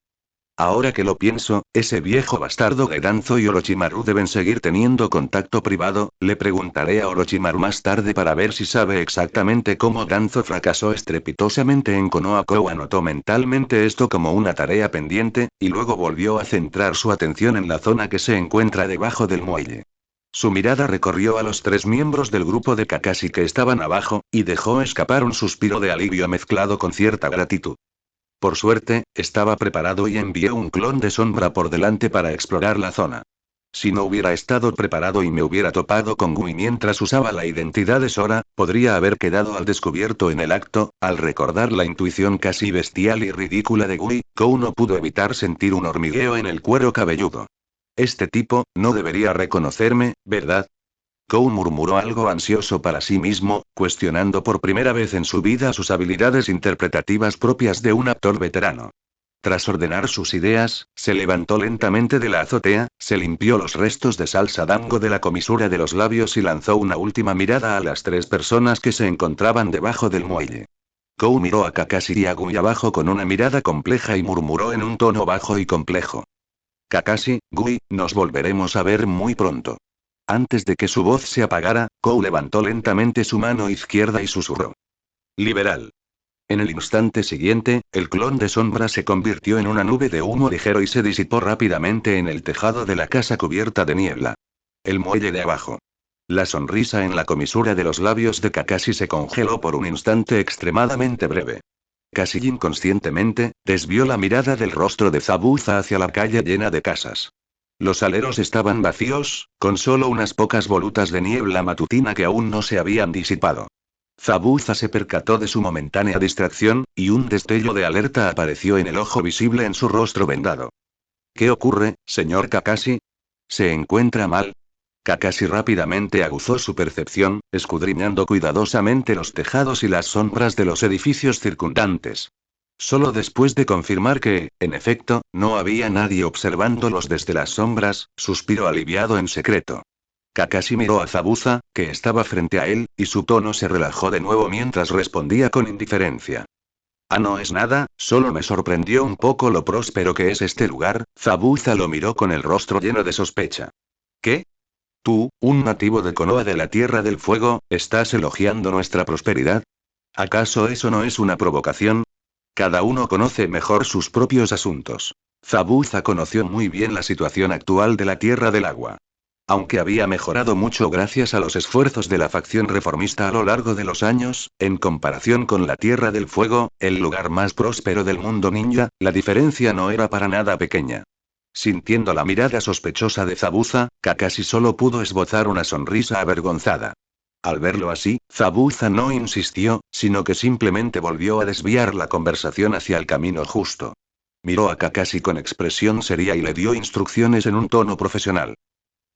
Ahora que lo pienso, ese viejo bastardo de Danzo y Orochimaru deben seguir teniendo contacto privado. Le preguntaré a Orochimaru más tarde para ver si sabe exactamente cómo Danzo fracasó estrepitosamente en Konoha. Kou anotó mentalmente esto como una tarea pendiente, y luego volvió a centrar su atención en la zona que se encuentra debajo del muelle. Su mirada recorrió a los tres miembros del grupo de Kakashi que estaban abajo, y dejó escapar un suspiro de alivio mezclado con cierta gratitud. Por suerte, estaba preparado y envié un clon de sombra por delante para explorar la zona. Si no hubiera estado preparado y me hubiera topado con Gui mientras usaba la identidad de Sora, podría haber quedado al descubierto en el acto. Al recordar la intuición casi bestial y ridícula de Gui, Kou no pudo evitar sentir un hormigueo en el cuero cabelludo. Este tipo, no debería reconocerme, ¿verdad? Kou murmuró algo ansioso para sí mismo, cuestionando por primera vez en su vida sus habilidades interpretativas propias de un actor veterano. Tras ordenar sus ideas, se levantó lentamente de la azotea, se limpió los restos de salsa dango de la comisura de los labios y lanzó una última mirada a las tres personas que se encontraban debajo del muelle. Kou miró a Kakashi y a Gui abajo con una mirada compleja y murmuró en un tono bajo y complejo. Kakashi, Gui, nos volveremos a ver muy pronto. Antes de que su voz se apagara, Kou levantó lentamente su mano izquierda y susurró. Liberal. En el instante siguiente, el clon de sombra se convirtió en una nube de humo ligero y se disipó rápidamente en el tejado de la casa cubierta de niebla. El muelle de abajo. La sonrisa en la comisura de los labios de Kakashi se congeló por un instante extremadamente breve. Casi inconscientemente, desvió la mirada del rostro de Zabuza hacia la calle llena de casas. Los aleros estaban vacíos, con solo unas pocas volutas de niebla matutina que aún no se habían disipado. Zabuza se percató de su momentánea distracción, y un destello de alerta apareció en el ojo visible en su rostro vendado. ¿Qué ocurre, señor Kakashi? ¿Se encuentra mal? Kakashi rápidamente aguzó su percepción, escudriñando cuidadosamente los tejados y las sombras de los edificios circundantes. Solo después de confirmar que, en efecto, no había nadie observándolos desde las sombras, suspiró aliviado en secreto. Kakashi miró a Zabuza, que estaba frente a él, y su tono se relajó de nuevo mientras respondía con indiferencia. Ah, no es nada, solo me sorprendió un poco lo próspero que es este lugar. Zabuza lo miró con el rostro lleno de sospecha. ¿Qué? Tú, un nativo de Konoha de la Tierra del Fuego, ¿estás elogiando nuestra prosperidad? ¿Acaso eso no es una provocación? Cada uno conoce mejor sus propios asuntos. Zabuza conoció muy bien la situación actual de la Tierra del Agua. Aunque había mejorado mucho gracias a los esfuerzos de la facción reformista a lo largo de los años, en comparación con la Tierra del Fuego, el lugar más próspero del mundo ninja, la diferencia no era para nada pequeña. Sintiendo la mirada sospechosa de Zabuza, Kakashi solo pudo esbozar una sonrisa avergonzada. Al verlo así, Zabuza no insistió, sino que simplemente volvió a desviar la conversación hacia el camino justo. Miró a Kakashi con expresión seria y le dio instrucciones en un tono profesional.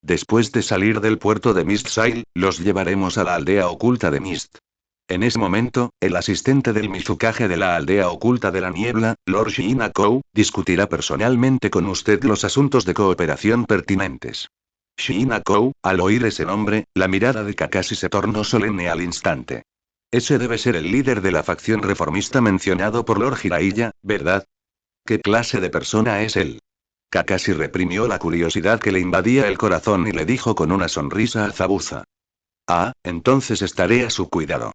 Después de salir del puerto de Mist Sail, los llevaremos a la aldea oculta de Mist. En ese momento, el asistente del Mizukage de la aldea oculta de la niebla, Lord Shinako, discutirá personalmente con usted los asuntos de cooperación pertinentes. Shinako, al oír ese nombre, la mirada de Kakashi se tornó solemne al instante. Ese debe ser el líder de la facción reformista mencionado por Lord Jiraiya, ¿verdad? ¿Qué clase de persona es él? Kakashi reprimió la curiosidad que le invadía el corazón y le dijo con una sonrisa a Zabuza. Ah, entonces estaré a su cuidado.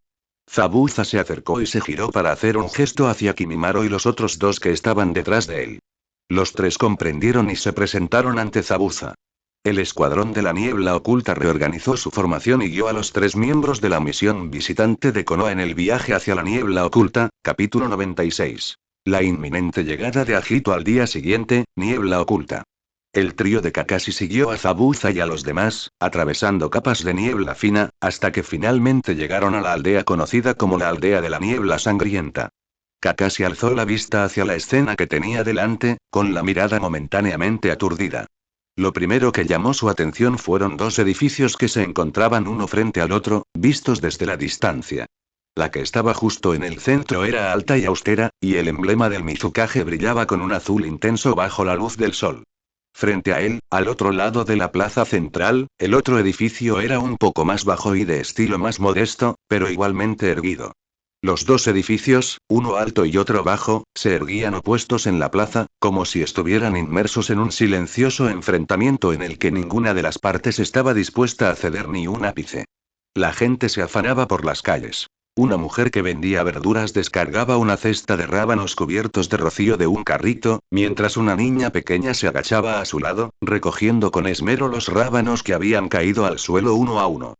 Zabuza se acercó y se giró para hacer un gesto hacia Kimimaro y los otros dos que estaban detrás de él. Los tres comprendieron y se presentaron ante Zabuza. El escuadrón de la niebla oculta reorganizó su formación y guió a los tres miembros de la misión visitante de Konoha en el viaje hacia la niebla oculta, capítulo 96. La inminente llegada de Agito al día siguiente, niebla oculta. El trío de Kakashi siguió a Zabuza y a los demás, atravesando capas de niebla fina, hasta que finalmente llegaron a la aldea conocida como la aldea de la niebla sangrienta. Kakashi alzó la vista hacia la escena que tenía delante, con la mirada momentáneamente aturdida. Lo primero que llamó su atención fueron dos edificios que se encontraban uno frente al otro, vistos desde la distancia. La que estaba justo en el centro era alta y austera, y el emblema del Mizukage brillaba con un azul intenso bajo la luz del sol. Frente a él, al otro lado de la plaza central, el otro edificio era un poco más bajo y de estilo más modesto, pero igualmente erguido. Los dos edificios, uno alto y otro bajo, se erguían opuestos en la plaza, como si estuvieran inmersos en un silencioso enfrentamiento en el que ninguna de las partes estaba dispuesta a ceder ni un ápice. La gente se afanaba por las calles. Una mujer que vendía verduras descargaba una cesta de rábanos cubiertos de rocío de un carrito, mientras una niña pequeña se agachaba a su lado, recogiendo con esmero los rábanos que habían caído al suelo uno a uno.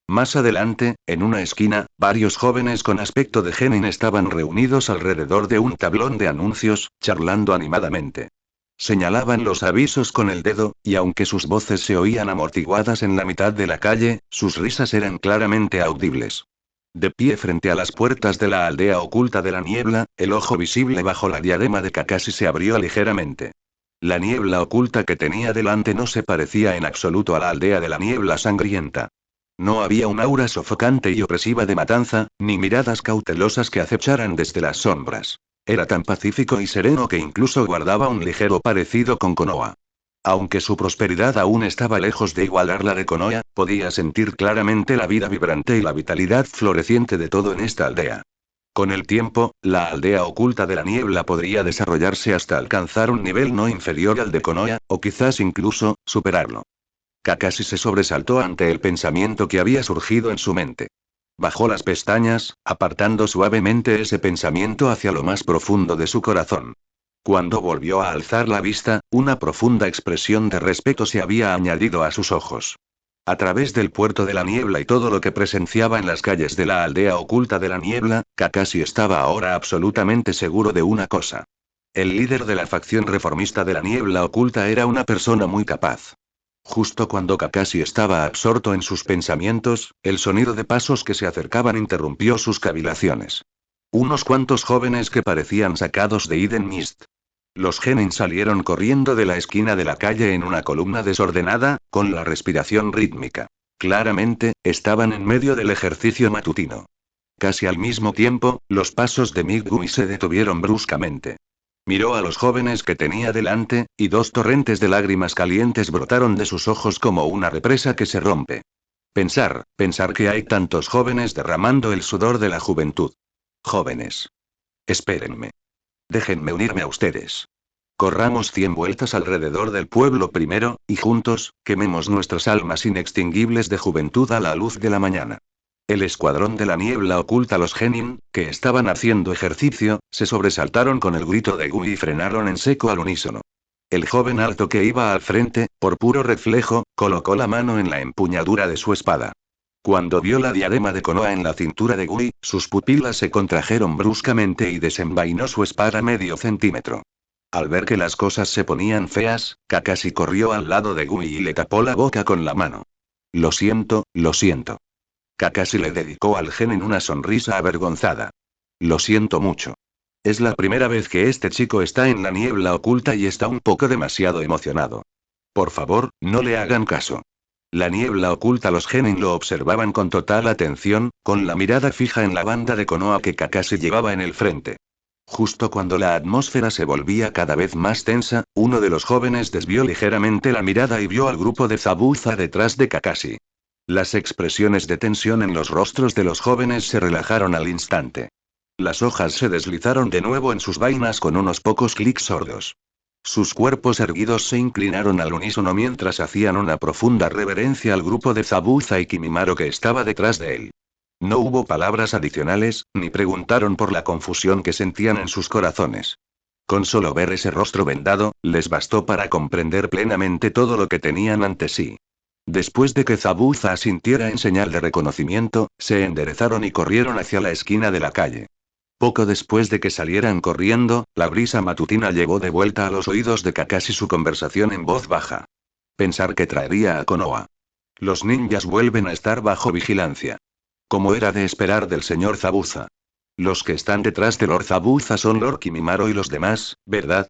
Más adelante, en una esquina, varios jóvenes con aspecto de genin estaban reunidos alrededor de un tablón de anuncios, charlando animadamente. Señalaban los avisos con el dedo, y aunque sus voces se oían amortiguadas en la mitad de la calle, sus risas eran claramente audibles. De pie frente a las puertas de la aldea oculta de la niebla, el ojo visible bajo la diadema de Kakashi se abrió ligeramente. La niebla oculta que tenía delante no se parecía en absoluto a la aldea de la niebla sangrienta. No había un aura sofocante y opresiva de matanza, ni miradas cautelosas que acecharan desde las sombras. Era tan pacífico y sereno que incluso guardaba un ligero parecido con Konoha. Aunque su prosperidad aún estaba lejos de igualar la de Konoha, podía sentir claramente la vida vibrante y la vitalidad floreciente de todo en esta aldea. Con el tiempo, la aldea oculta de la niebla podría desarrollarse hasta alcanzar un nivel no inferior al de Konoha, o quizás incluso, superarlo. Kakashi se sobresaltó ante el pensamiento que había surgido en su mente. Bajó las pestañas, apartando suavemente ese pensamiento hacia lo más profundo de su corazón. Cuando volvió a alzar la vista, una profunda expresión de respeto se había añadido a sus ojos. A través del puerto de la niebla y todo lo que presenciaba en las calles de la aldea oculta de la niebla, Kakashi estaba ahora absolutamente seguro de una cosa. El líder de la facción reformista de la niebla oculta era una persona muy capaz. Justo cuando Kakashi estaba absorto en sus pensamientos, el sonido de pasos que se acercaban interrumpió sus cavilaciones. Unos cuantos jóvenes que parecían sacados de Eden Mist. Los genin salieron corriendo de la esquina de la calle en una columna desordenada, con la respiración rítmica. Claramente, estaban en medio del ejercicio matutino. Casi al mismo tiempo, los pasos de Megumi se detuvieron bruscamente. Miró a los jóvenes que tenía delante, y dos torrentes de lágrimas calientes brotaron de sus ojos como una represa que se rompe. Pensar que hay tantos jóvenes derramando el sudor de la juventud. Jóvenes. Espérenme. Déjenme unirme a ustedes. Corramos 100 vueltas alrededor del pueblo primero, y juntos, quememos nuestras almas inextinguibles de juventud a la luz de la mañana. El escuadrón de la niebla oculta los genin, que estaban haciendo ejercicio, se sobresaltaron con el grito de Gumi y frenaron en seco al unísono. El joven alto que iba al frente, por puro reflejo, colocó la mano en la empuñadura de su espada. Cuando vio la diadema de Konoha en la cintura de Gui, sus pupilas se contrajeron bruscamente y desenvainó su espada medio centímetro. Al ver que las cosas se ponían feas, Kakashi corrió al lado de Gui y le tapó la boca con la mano. Lo siento, lo siento. Kakashi le dedicó al genin una sonrisa avergonzada. Lo siento mucho. Es la primera vez que este chico está en la niebla oculta y está un poco demasiado emocionado. Por favor, no le hagan caso. La niebla oculta los genin lo observaban con total atención, con la mirada fija en la banda de Konoha que Kakashi llevaba en el frente. Justo cuando la atmósfera se volvía cada vez más tensa, uno de los jóvenes desvió ligeramente la mirada y vio al grupo de Zabuza detrás de Kakashi. Las expresiones de tensión en los rostros de los jóvenes se relajaron al instante. Las hojas se deslizaron de nuevo en sus vainas con unos pocos clics sordos. Sus cuerpos erguidos se inclinaron al unísono mientras hacían una profunda reverencia al grupo de Zabuza y Kimimaro que estaba detrás de él. No hubo palabras adicionales, ni preguntaron por la confusión que sentían en sus corazones. Con solo ver ese rostro vendado, les bastó para comprender plenamente todo lo que tenían ante sí. Después de que Zabuza asintiera en señal de reconocimiento, se enderezaron y corrieron hacia la esquina de la calle. Poco después de que salieran corriendo, la brisa matutina llevó de vuelta a los oídos de Kakashi su conversación en voz baja. Pensar que traería a Konoha. Los ninjas vuelven a estar bajo vigilancia. Como era de esperar del señor Zabuza. Los que están detrás de Lord Zabuza son Lord Kimimaro y los demás, ¿verdad?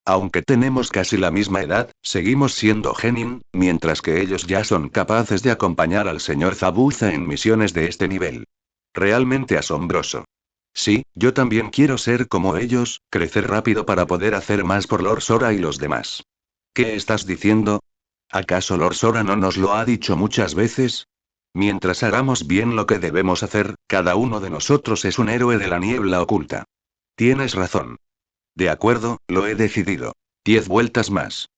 Aunque tenemos casi la misma edad, seguimos siendo genin, mientras que ellos ya son capaces de acompañar al señor Zabuza en misiones de este nivel. Realmente asombroso. Sí, yo también quiero ser como ellos, crecer rápido para poder hacer más por Lord Sora y los demás. ¿Qué estás diciendo? ¿Acaso Lord Sora no nos lo ha dicho muchas veces? Mientras hagamos bien lo que debemos hacer, cada uno de nosotros es un héroe de la niebla oculta. Tienes razón. De acuerdo, lo he decidido. 10 vueltas más.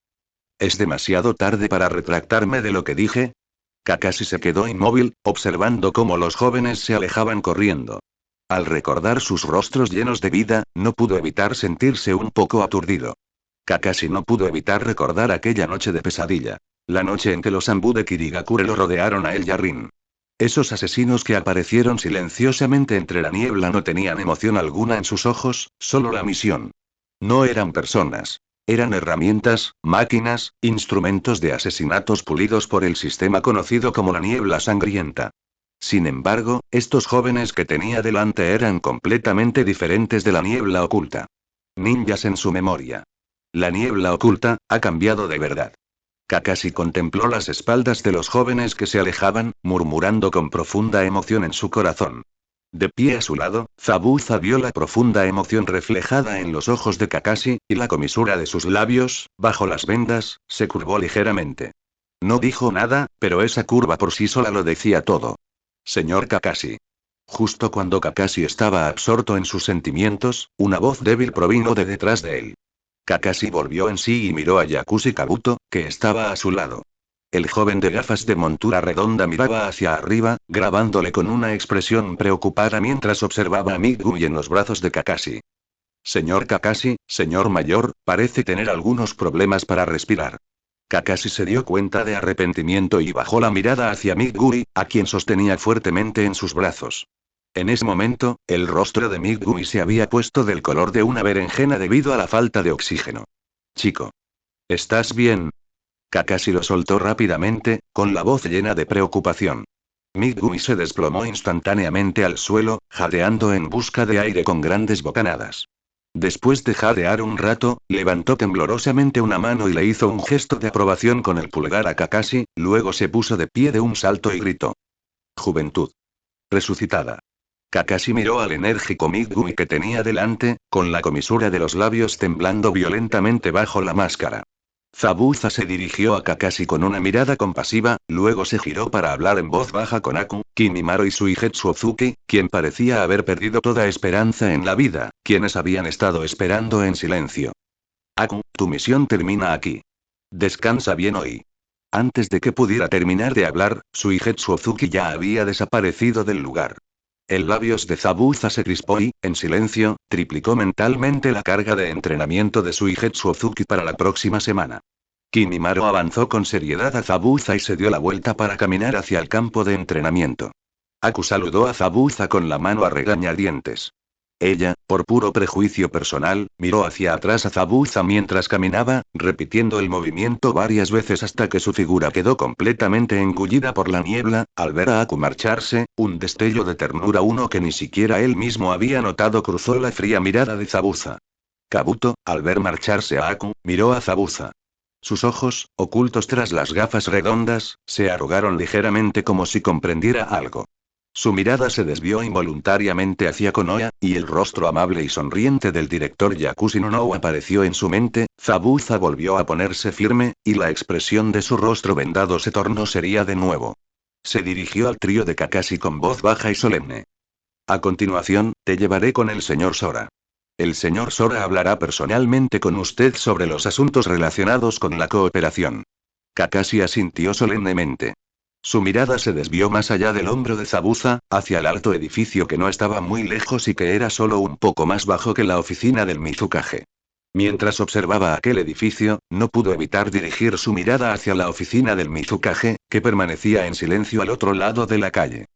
¿Es demasiado tarde para retractarme de lo que dije? Kakashi se quedó inmóvil, observando cómo los jóvenes se alejaban corriendo. Al recordar sus rostros llenos de vida, no pudo evitar sentirse un poco aturdido. Kakashi no pudo evitar recordar aquella noche de pesadilla. La noche en que los Anbu de Kirigakure lo rodearon a él y a Rin. Esos asesinos que aparecieron silenciosamente entre la niebla no tenían emoción alguna en sus ojos, solo la misión. No eran personas. Eran herramientas, máquinas, instrumentos de asesinatos pulidos por el sistema conocido como la niebla sangrienta. Sin embargo, estos jóvenes que tenía delante eran completamente diferentes de la niebla oculta. Ninjas en su memoria. La niebla oculta ha cambiado de verdad. Kakashi contempló las espaldas de los jóvenes que se alejaban, murmurando con profunda emoción en su corazón. De pie a su lado, Zabuza vio la profunda emoción reflejada en los ojos de Kakashi, y la comisura de sus labios, bajo las vendas, se curvó ligeramente. No dijo nada, pero esa curva por sí sola lo decía todo. Señor Kakashi. Justo cuando Kakashi estaba absorto en sus sentimientos, una voz débil provino de detrás de él. Kakashi volvió en sí y miró a Yakushi Kabuto, que estaba a su lado. El joven de gafas de montura redonda miraba hacia arriba, grabándole con una expresión preocupada mientras observaba a Migumi en los brazos de Kakashi. Señor Kakashi, señor mayor, parece tener algunos problemas para respirar. Kakashi se dio cuenta de arrepentimiento y bajó la mirada hacia Migumi, a quien sostenía fuertemente en sus brazos. En ese momento, el rostro de Migumi se había puesto del color de una berenjena debido a la falta de oxígeno. Chico. ¿Estás bien? Kakashi lo soltó rápidamente, con la voz llena de preocupación. Migumi se desplomó instantáneamente al suelo, jadeando en busca de aire con grandes bocanadas. Después de jadear un rato, levantó temblorosamente una mano y le hizo un gesto de aprobación con el pulgar a Kakashi, luego se puso de pie de un salto y gritó. Juventud. Resucitada. Kakashi miró al enérgico Migumi que tenía delante, con la comisura de los labios temblando violentamente bajo la máscara. Zabuza se dirigió a Kakashi con una mirada compasiva, luego se giró para hablar en voz baja con Aku, Kimimaro y Suigetsu Ozuki, quien parecía haber perdido toda esperanza en la vida, quienes habían estado esperando en silencio. Aku, tu misión termina aquí. Descansa bien hoy. Antes de que pudiera terminar de hablar, Suigetsu Ozuki ya había desaparecido del lugar. El labios de Zabuza se crispó y, en silencio, triplicó mentalmente la carga de entrenamiento de Suigetsu Ozuki para la próxima semana. Kimimaro avanzó con seriedad a Zabuza y se dio la vuelta para caminar hacia el campo de entrenamiento. Aku saludó a Zabuza con la mano a regañadientes. Ella, por puro prejuicio personal, miró hacia atrás a Zabuza mientras caminaba, repitiendo el movimiento varias veces hasta que su figura quedó completamente engullida por la niebla. Al ver a Aku marcharse, un destello de ternura, uno que ni siquiera él mismo había notado, cruzó la fría mirada de Zabuza. Kabuto, al ver marcharse a Aku, miró a Zabuza. Sus ojos, ocultos tras las gafas redondas, se arrugaron ligeramente como si comprendiera algo. Su mirada se desvió involuntariamente hacia Konoha, y el rostro amable y sonriente del director Yakushi no apareció en su mente. Zabuza volvió a ponerse firme, y la expresión de su rostro vendado se tornó seria de nuevo. Se dirigió al trío de Kakashi con voz baja y solemne. A continuación, te llevaré con el señor Sora. El señor Sora hablará personalmente con usted sobre los asuntos relacionados con la cooperación. Kakashi asintió solemnemente. Su mirada se desvió más allá del hombro de Zabuza, hacia el alto edificio que no estaba muy lejos y que era solo un poco más bajo que la oficina del Mizukage. Mientras observaba aquel edificio, no pudo evitar dirigir su mirada hacia la oficina del Mizukage, que permanecía en silencio al otro lado de la calle.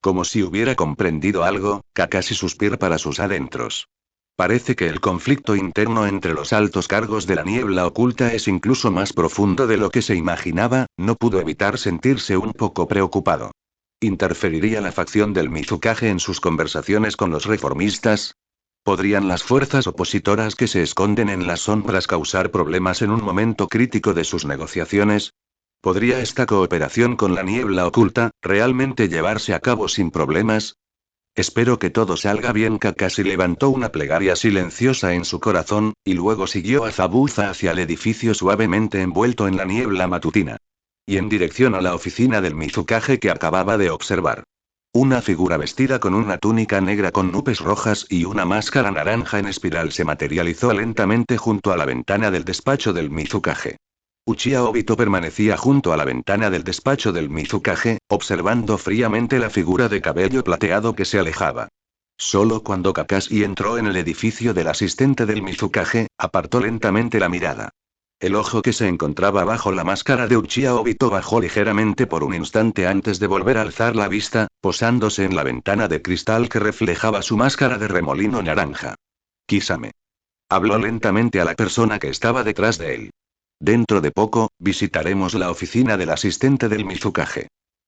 Como si hubiera comprendido algo, Kakashi suspiró para sus adentros. Parece que el conflicto interno entre los altos cargos de la niebla oculta es incluso más profundo de lo que se imaginaba. No pudo evitar sentirse un poco preocupado. ¿Interferiría la facción del Mizukage en sus conversaciones con los reformistas? ¿Podrían las fuerzas opositoras que se esconden en las sombras causar problemas en un momento crítico de sus negociaciones? ¿Podría esta cooperación con la niebla oculta realmente llevarse a cabo sin problemas? Espero que todo salga bien. Kakashi levantó una plegaria silenciosa en su corazón, y luego siguió a Zabuza hacia el edificio suavemente envuelto en la niebla matutina. Y en dirección a la oficina del Mizukage que acababa de observar. Una figura vestida con una túnica negra con nubes rojas y una máscara naranja en espiral se materializó lentamente junto a la ventana del despacho del Mizukage. Uchiha Obito permanecía junto a la ventana del despacho del Mizukage, observando fríamente la figura de cabello plateado que se alejaba. Solo cuando Kakashi entró en el edificio del asistente del Mizukage, apartó lentamente la mirada. El ojo que se encontraba bajo la máscara de Uchiha Obito bajó ligeramente por un instante antes de volver a alzar la vista, posándose en la ventana de cristal que reflejaba su máscara de remolino naranja. Kisame. Habló lentamente a la persona que estaba detrás de él. Dentro de poco, visitaremos la oficina del asistente del Mizukage.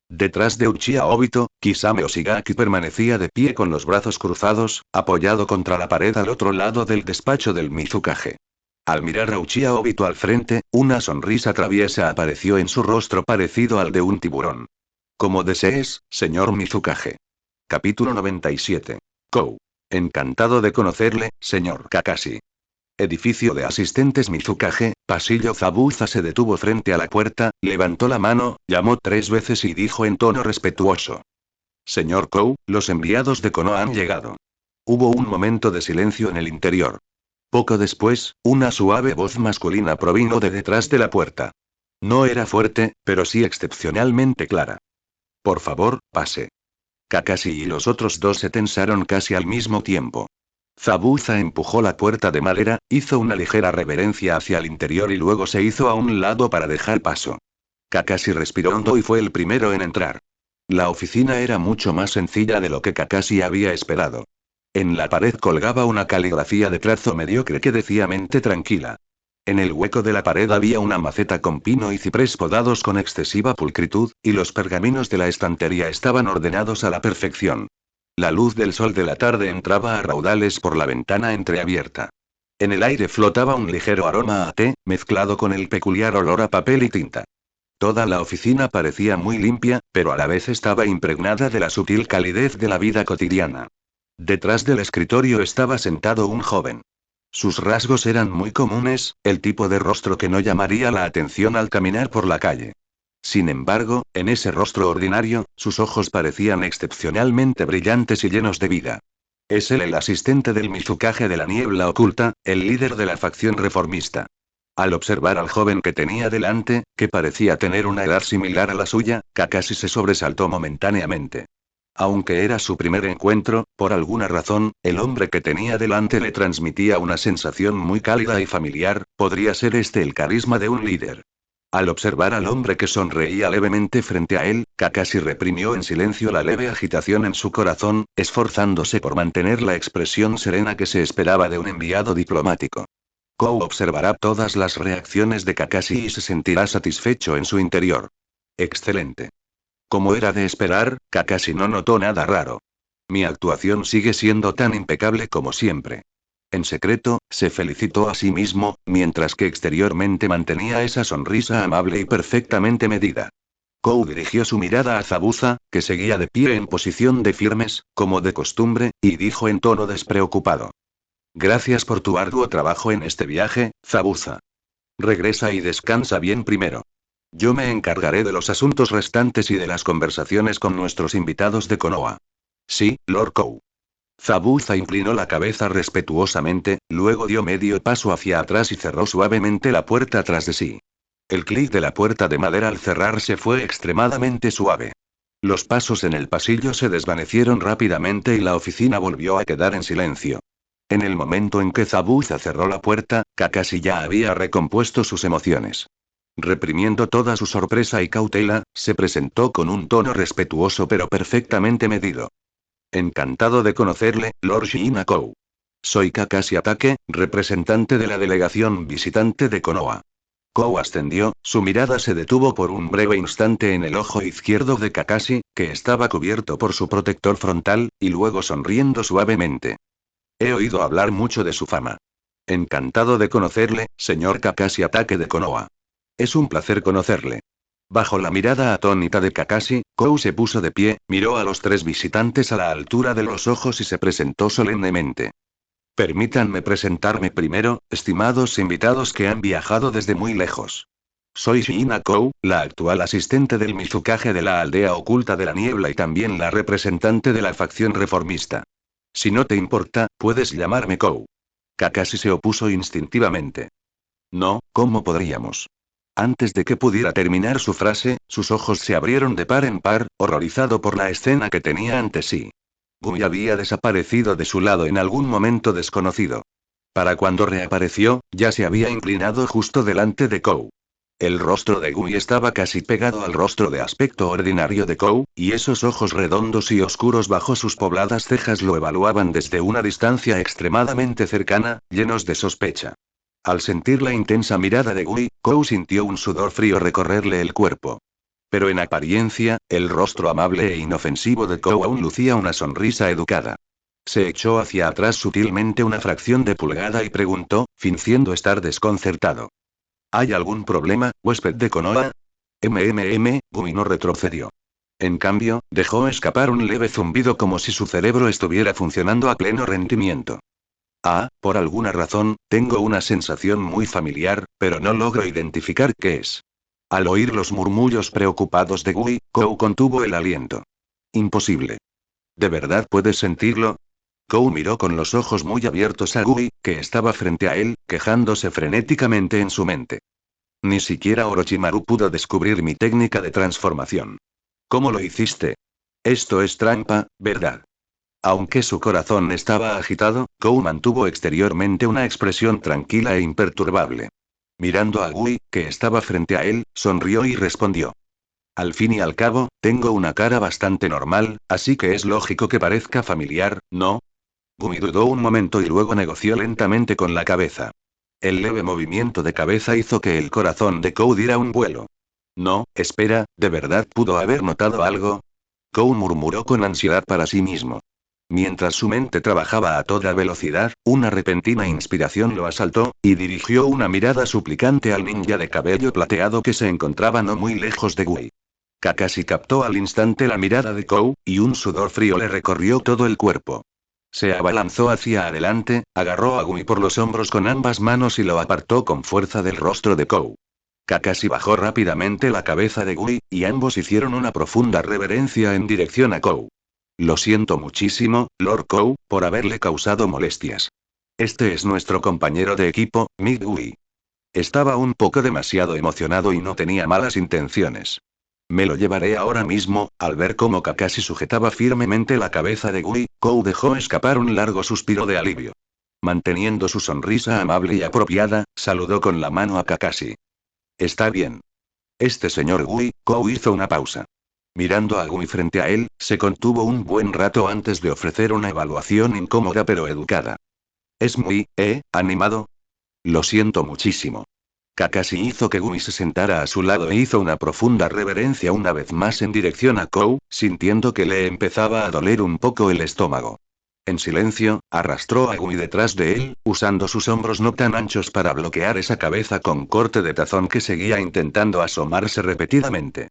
Detrás de Uchiha Obito, Kisame Oshigaki permanecía de pie con los brazos cruzados, apoyado contra la pared al otro lado del despacho del Mizukage. Al mirar a Uchiha Obito al frente, una sonrisa traviesa apareció en su rostro parecido al de un tiburón. Como desees, señor Mizukage. Capítulo 97. Kou. Encantado de conocerle, señor Kakashi. Edificio de asistentes Mizukage, pasillo. Zabuza se detuvo frente a la puerta, levantó la mano, llamó 3 veces y dijo en tono respetuoso. Señor Kou, los enviados de Konoha han llegado. Hubo un momento de silencio en el interior. Poco después, una suave voz masculina provino de detrás de la puerta. No era fuerte, pero sí excepcionalmente clara. Por favor, pase. Kakashi y los otros dos se tensaron casi al mismo tiempo. Zabuza empujó la puerta de madera, hizo una ligera reverencia hacia el interior y luego se hizo a un lado para dejar paso. Kakashi respiró hondo y fue el primero en entrar. La oficina era mucho más sencilla de lo que Kakashi había esperado. En la pared colgaba una caligrafía de trazo mediocre que decía mente tranquila. En el hueco de la pared había una maceta con pino y ciprés podados con excesiva pulcritud, y los pergaminos de la estantería estaban ordenados a la perfección. La luz del sol de la tarde entraba a raudales por la ventana entreabierta. En el aire flotaba un ligero aroma a té, mezclado con el peculiar olor a papel y tinta. Toda la oficina parecía muy limpia, pero a la vez estaba impregnada de la sutil calidez de la vida cotidiana. Detrás del escritorio estaba sentado un joven. Sus rasgos eran muy comunes, el tipo de rostro que no llamaría la atención al caminar por la calle. Sin embargo, en ese rostro ordinario, sus ojos parecían excepcionalmente brillantes y llenos de vida. Es él el asistente del Mizukage de la niebla oculta, el líder de la facción reformista. Al observar al joven que tenía delante, que parecía tener una edad similar a la suya, Kakashi se sobresaltó momentáneamente. Aunque era su primer encuentro, por alguna razón, el hombre que tenía delante le transmitía una sensación muy cálida y familiar. ¿Podría ser este el carisma de un líder? Al observar al hombre que sonreía levemente frente a él, Kakashi reprimió en silencio la leve agitación en su corazón, esforzándose por mantener la expresión serena que se esperaba de un enviado diplomático. Kou observará todas las reacciones de Kakashi y se sentirá satisfecho en su interior. Excelente. Como era de esperar, Kakashi no notó nada raro. Mi actuación sigue siendo tan impecable como siempre. En secreto, se felicitó a sí mismo, mientras que exteriormente mantenía esa sonrisa amable y perfectamente medida. Kou dirigió su mirada a Zabuza, que seguía de pie en posición de firmes, como de costumbre, y dijo en tono despreocupado. Gracias por tu arduo trabajo en este viaje, Zabuza. Regresa y descansa bien primero. Yo me encargaré de los asuntos restantes y de las conversaciones con nuestros invitados de Konoha. Sí, Lord Kou. Zabuza inclinó la cabeza respetuosamente, luego dio medio paso hacia atrás y cerró suavemente la puerta tras de sí. El clic de la puerta de madera al cerrarse fue extremadamente suave. Los pasos en el pasillo se desvanecieron rápidamente y la oficina volvió a quedar en silencio. En el momento en que Zabuza cerró la puerta, Kakashi ya había recompuesto sus emociones. Reprimiendo toda su sorpresa y cautela, se presentó con un tono respetuoso pero perfectamente medido. Encantado de conocerle, Lord Shiina Kou. Soy Kakashi Atake, representante de la delegación visitante de Konoha. Kou ascendió, su mirada se detuvo por un breve instante en el ojo izquierdo de Kakashi, que estaba cubierto por su protector frontal, y luego sonriendo suavemente. He oído hablar mucho de su fama. Encantado de conocerle, señor Kakashi Ataque de Konoha. Es un placer conocerle. Bajo la mirada atónita de Kakashi, Kou se puso de pie, miró a los tres visitantes a la altura de los ojos y se presentó solemnemente. Permítanme presentarme primero, estimados invitados que han viajado desde muy lejos. Soy Shiina Kou, la actual asistente del Mizukage de la aldea oculta de la niebla y también la representante de la facción reformista. Si no te importa, puedes llamarme Kou. Kakashi se opuso instintivamente. No, ¿cómo podríamos? Antes de que pudiera terminar su frase, sus ojos se abrieron de par en par, horrorizado por la escena que tenía ante sí. Gumi había desaparecido de su lado en algún momento desconocido. Para cuando reapareció, ya se había inclinado justo delante de Kou. El rostro de Gumi estaba casi pegado al rostro de aspecto ordinario de Kou, y esos ojos redondos y oscuros bajo sus pobladas cejas lo evaluaban desde una distancia extremadamente cercana, llenos de sospecha. Al sentir la intensa mirada de Gumi, Kou sintió un sudor frío recorrerle el cuerpo. Pero en apariencia, el rostro amable e inofensivo de Kou aún lucía una sonrisa educada. Se echó hacia atrás sutilmente una fracción de pulgada y preguntó, fingiendo estar desconcertado. ¿Hay algún problema, huésped de Konoha? Gumi no retrocedió. En cambio, dejó escapar un leve zumbido como si su cerebro estuviera funcionando a pleno rendimiento. Por alguna razón, tengo una sensación muy familiar, pero no logro identificar qué es. Al oír los murmullos preocupados de Gui, Kou contuvo el aliento. Imposible. ¿De verdad puedes sentirlo? Kou miró con los ojos muy abiertos a Gui, que estaba frente a él, quejándose frenéticamente en su mente. Ni siquiera Orochimaru pudo descubrir mi técnica de transformación. ¿Cómo lo hiciste? Esto es trampa, ¿verdad? Aunque su corazón estaba agitado, Kou mantuvo exteriormente una expresión tranquila e imperturbable. Mirando a Gui, que estaba frente a él, sonrió y respondió. Al fin y al cabo, tengo una cara bastante normal, así que es lógico que parezca familiar, ¿no? Gumi dudó un momento y luego negoció lentamente con la cabeza. El leve movimiento de cabeza hizo que el corazón de Kou diera un vuelo. No, espera, ¿de verdad pudo haber notado algo? Kou murmuró con ansiedad para sí mismo. Mientras su mente trabajaba a toda velocidad, una repentina inspiración lo asaltó, y dirigió una mirada suplicante al ninja de cabello plateado que se encontraba no muy lejos de Gui. Kakashi captó al instante la mirada de Kou, y un sudor frío le recorrió todo el cuerpo. Se abalanzó hacia adelante, agarró a Gumi por los hombros con ambas manos y lo apartó con fuerza del rostro de Kou. Kakashi bajó rápidamente la cabeza de Gui, y ambos hicieron una profunda reverencia en dirección a Kou. Lo siento muchísimo, Lord Kou, por haberle causado molestias. Este es nuestro compañero de equipo, Gui. Estaba un poco demasiado emocionado y no tenía malas intenciones. Me lo llevaré ahora mismo. Al ver cómo Kakashi sujetaba firmemente la cabeza de Gui, Kou dejó escapar un largo suspiro de alivio. Manteniendo su sonrisa amable y apropiada, saludó con la mano a Kakashi. Está bien. Este señor Gui, Kou hizo una pausa. Mirando a Gui frente a él, se contuvo un buen rato antes de ofrecer una evaluación incómoda pero educada. Es muy, animado. Lo siento muchísimo. Kakashi hizo que Gumi se sentara a su lado e hizo una profunda reverencia una vez más en dirección a Kou, sintiendo que le empezaba a doler un poco el estómago. En silencio, arrastró a Gumi detrás de él, usando sus hombros no tan anchos para bloquear esa cabeza con corte de tazón que seguía intentando asomarse repetidamente.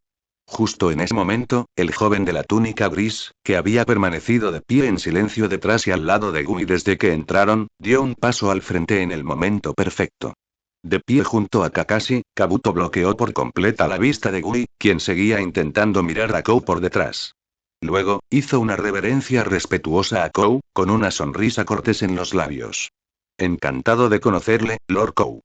Justo en ese momento, el joven de la túnica gris, que había permanecido de pie en silencio detrás y al lado de Gumi desde que entraron, dio un paso al frente en el momento perfecto. De pie junto a Kakashi, Kabuto bloqueó por completa la vista de Gui, quien seguía intentando mirar a Kou por detrás. Luego, hizo una reverencia respetuosa a Kou, con una sonrisa cortés en los labios. Encantado de conocerle, Lord Kou.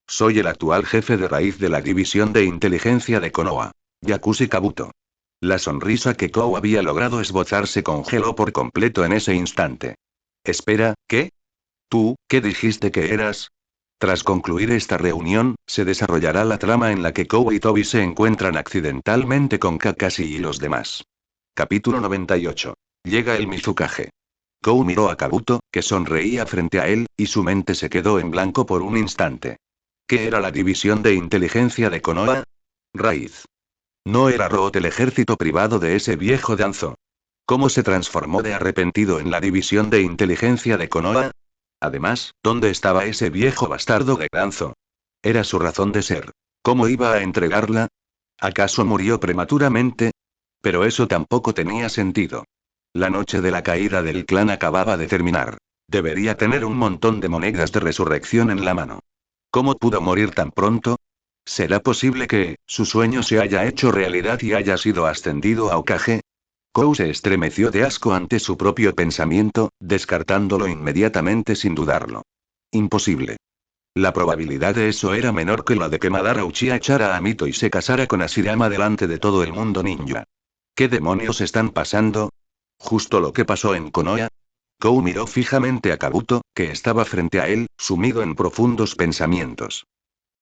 Soy el actual jefe de raíz de la división de inteligencia de Konoha. Yakushi Kabuto. La sonrisa que Kou había logrado esbozar se congeló por completo en ese instante. Espera, ¿qué? ¿Tú, qué dijiste que eras? Tras concluir esta reunión, se desarrollará la trama en la que Kou y Tobi se encuentran accidentalmente con Kakashi y los demás. Capítulo 98. Llega el Mizukage. Kou miró a Kabuto, que sonreía frente a él, y su mente se quedó en blanco por un instante. ¿Qué era la división de inteligencia de Konoha? Raíz. ¿No era Root el ejército privado de ese viejo Danzo? ¿Cómo se transformó de arrepentido en la división de inteligencia de Konoha? Además, ¿dónde estaba ese viejo bastardo de Danzo? Era su razón de ser. ¿Cómo iba a entregarla? ¿Acaso murió prematuramente? Pero eso tampoco tenía sentido. La noche de la caída del clan acababa de terminar. Debería tener un montón de monedas de resurrección en la mano. ¿Cómo pudo morir tan pronto? ¿Será posible que su sueño se haya hecho realidad y haya sido ascendido a Hokage? Kou se estremeció de asco ante su propio pensamiento, descartándolo inmediatamente sin dudarlo. Imposible. La probabilidad de eso era menor que la de que Madara Uchiha echara a Mito y se casara con Ashirama delante de todo el mundo ninja. ¿Qué demonios están pasando? Justo lo que pasó en Konoha. Kou miró fijamente a Kabuto, que estaba frente a él, sumido en profundos pensamientos.